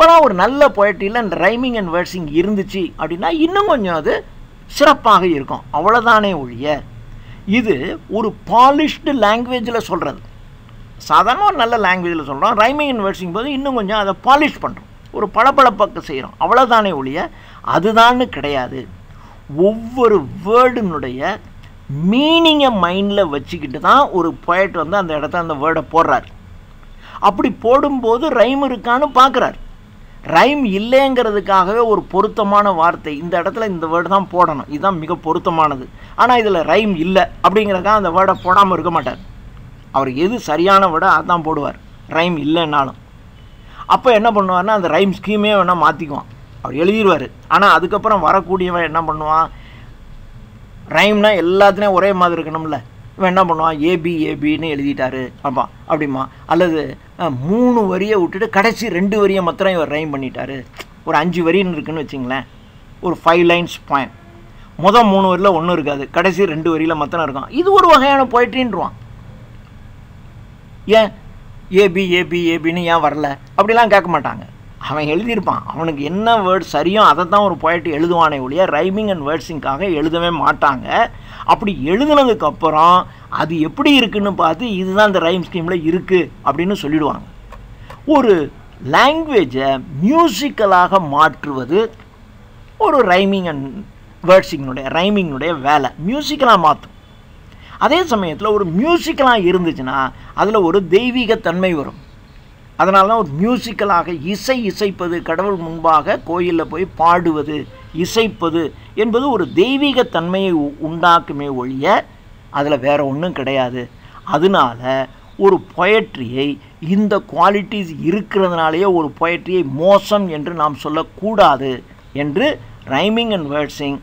ஆனால் ஒரு நல்ல பொயட்ரியில் அந்த ரைமிங் அண்ட் வேர்ட்ஸிங் இருந்துச்சு அப்படின்னா இன்னும் கொஞ்சம் அது சிறப்பாக இருக்கும், அவ்வளோதானே ஒழிய இது ஒரு பாலிஷ்டு லாங்குவேஜில் சொல்கிறது. சாதாரண ஒரு நல்ல லாங்குவேஜில் சொல்கிறோம், ரைமிங் அண்ட் வேர்ட்ஸிங் போது இன்னும் கொஞ்சம் அதை பாலிஷ் பண்ணுறோம், ஒரு பளபளப்பாக்க செய்கிறோம், அவ்வளோதானே ஒழிய அதுதான்னு கிடையாது. ஒவ்வொரு வேர்டினுடைய மீனிங்கை மைண்டில் வச்சுக்கிட்டு தான் ஒரு பொயட் வந்து அந்த இடத்த அந்த வேர்டை போடுறார். அப்படி போடும்போது ரைம் இருக்கான்னு பார்க்குறார். ரைம் இல்லைங்கிறதுக்காகவே ஒரு பொருத்தமான வார்த்தை இந்த இடத்துல இந்த வேர்டு தான் போடணும், இதுதான் மிக பொருத்தமானது, ஆனால் இதில் ரைம் இல்லை அப்படிங்கிறதுக்காக அந்த வேர்டை போடாமல் இருக்க மாட்டார். அவர் எது சரியான வேர்டை அதான் போடுவார், ரைம் இல்லைன்னாலும். அப்போ என்ன பண்ணுவார்னா அந்த ரைம் ஸ்கீமே வேணால் மாற்றிக்குவான், அவர் எழுதிடுவார். ஆனால் அதுக்கப்புறம் வரக்கூடியவன் என்ன பண்ணுவான், ரைம்னா எல்லாத்துலேயும் ஒரே மாதிரி இருக்கணும்ல, இவன் என்ன பண்ணுவான் ஏபின்னு எழுதிட்டாரு அப்பா அப்படிமா, அல்லது 3 வரியை விட்டுட்டு கடைசி 2 வரியை மாத்திரம் இவர் ரைம் பண்ணிட்டாரு. ஒரு 5 வரின்னு இருக்குன்னு வச்சுங்களேன், ஒரு 5 லைன்ஸ் பாயிண்ட், மொதல் 3 வரியில் ஒன்றும் இருக்காது, கடைசி 2 வரியில் மாத்திரம் இருக்கும். இது ஒரு வகையான பொயட்ரின்றான். ஏன் ஏபின்னு ஏன் வரல அப்படிலாம் கேட்க மாட்டாங்க. அவன் எழுதியிருப்பான், அவனுக்கு என்ன வேர்ட் சரியோ அதை தான் ஒரு பொயட்ரி எழுதுவானே ஒழிய ரைமிங் அண்ட் வேர்ட்ஸிங்காக எழுதவே மாட்டாங்க. அப்படி எழுதுனதுக்கப்புறம் அது எப்படி இருக்குன்னு பார்த்து இதுதான் இந்த ரைம் ஸ்கீமில் இருக்குது அப்படின்னு சொல்லிடுவாங்க. ஒரு லாங்குவேஜை மியூசிக்கலாக மாற்றுவது ஒரு ரைமிங் அண்ட் ரைமிங்கினுடைய வேலை, மியூசிக்கலாக மாற்றும். அதே சமயத்தில் ஒரு மியூசிக்கலாக இருந்துச்சுன்னா அதில் ஒரு தெய்வீகத்தன்மை வரும். அதனால தான் ஒரு மியூசிக்கலாக இசைப்பது, கடவுள் முன்பாக கோயிலில் போய் பாடுவது, இசைப்பது என்பது ஒரு தெய்வீகத்தன்மையை உண்டாக்குமே ஒழிய அதில் வேறு ஒன்றும் கிடையாது. அதனால ஒரு பொயட்ரியை இந்த குவாலிட்டிஸ் இருக்கிறதுனாலேயே ஒரு பொயட்ரியை மோசம் என்று நாம் சொல்லக்கூடாது என்று ரைமிங் அண்ட் வேர்ட்ஸிங்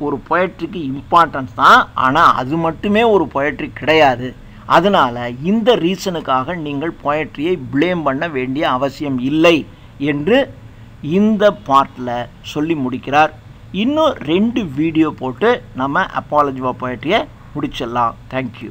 ஒரு பொயட்ரிக்கு இம்பார்ட்டன்ஸ் தான், ஆனால் அது மட்டுமே ஒரு பொயட்ரி கிடையாது. அதனால் இந்த ரீசனுக்காக நீங்கள் பொயட்ரியை ப்ளேம் பண்ண வேண்டிய அவசியம் இல்லை என்று இந்த பார்ட்டில் சொல்லி முடிக்கிறார். இன்னும் 2 வீடியோ போட்டு நம்ம அப்பாலஜி ஆஃப் பொயட்ரியை முடிச்சிடலாம். தேங்க்யூ.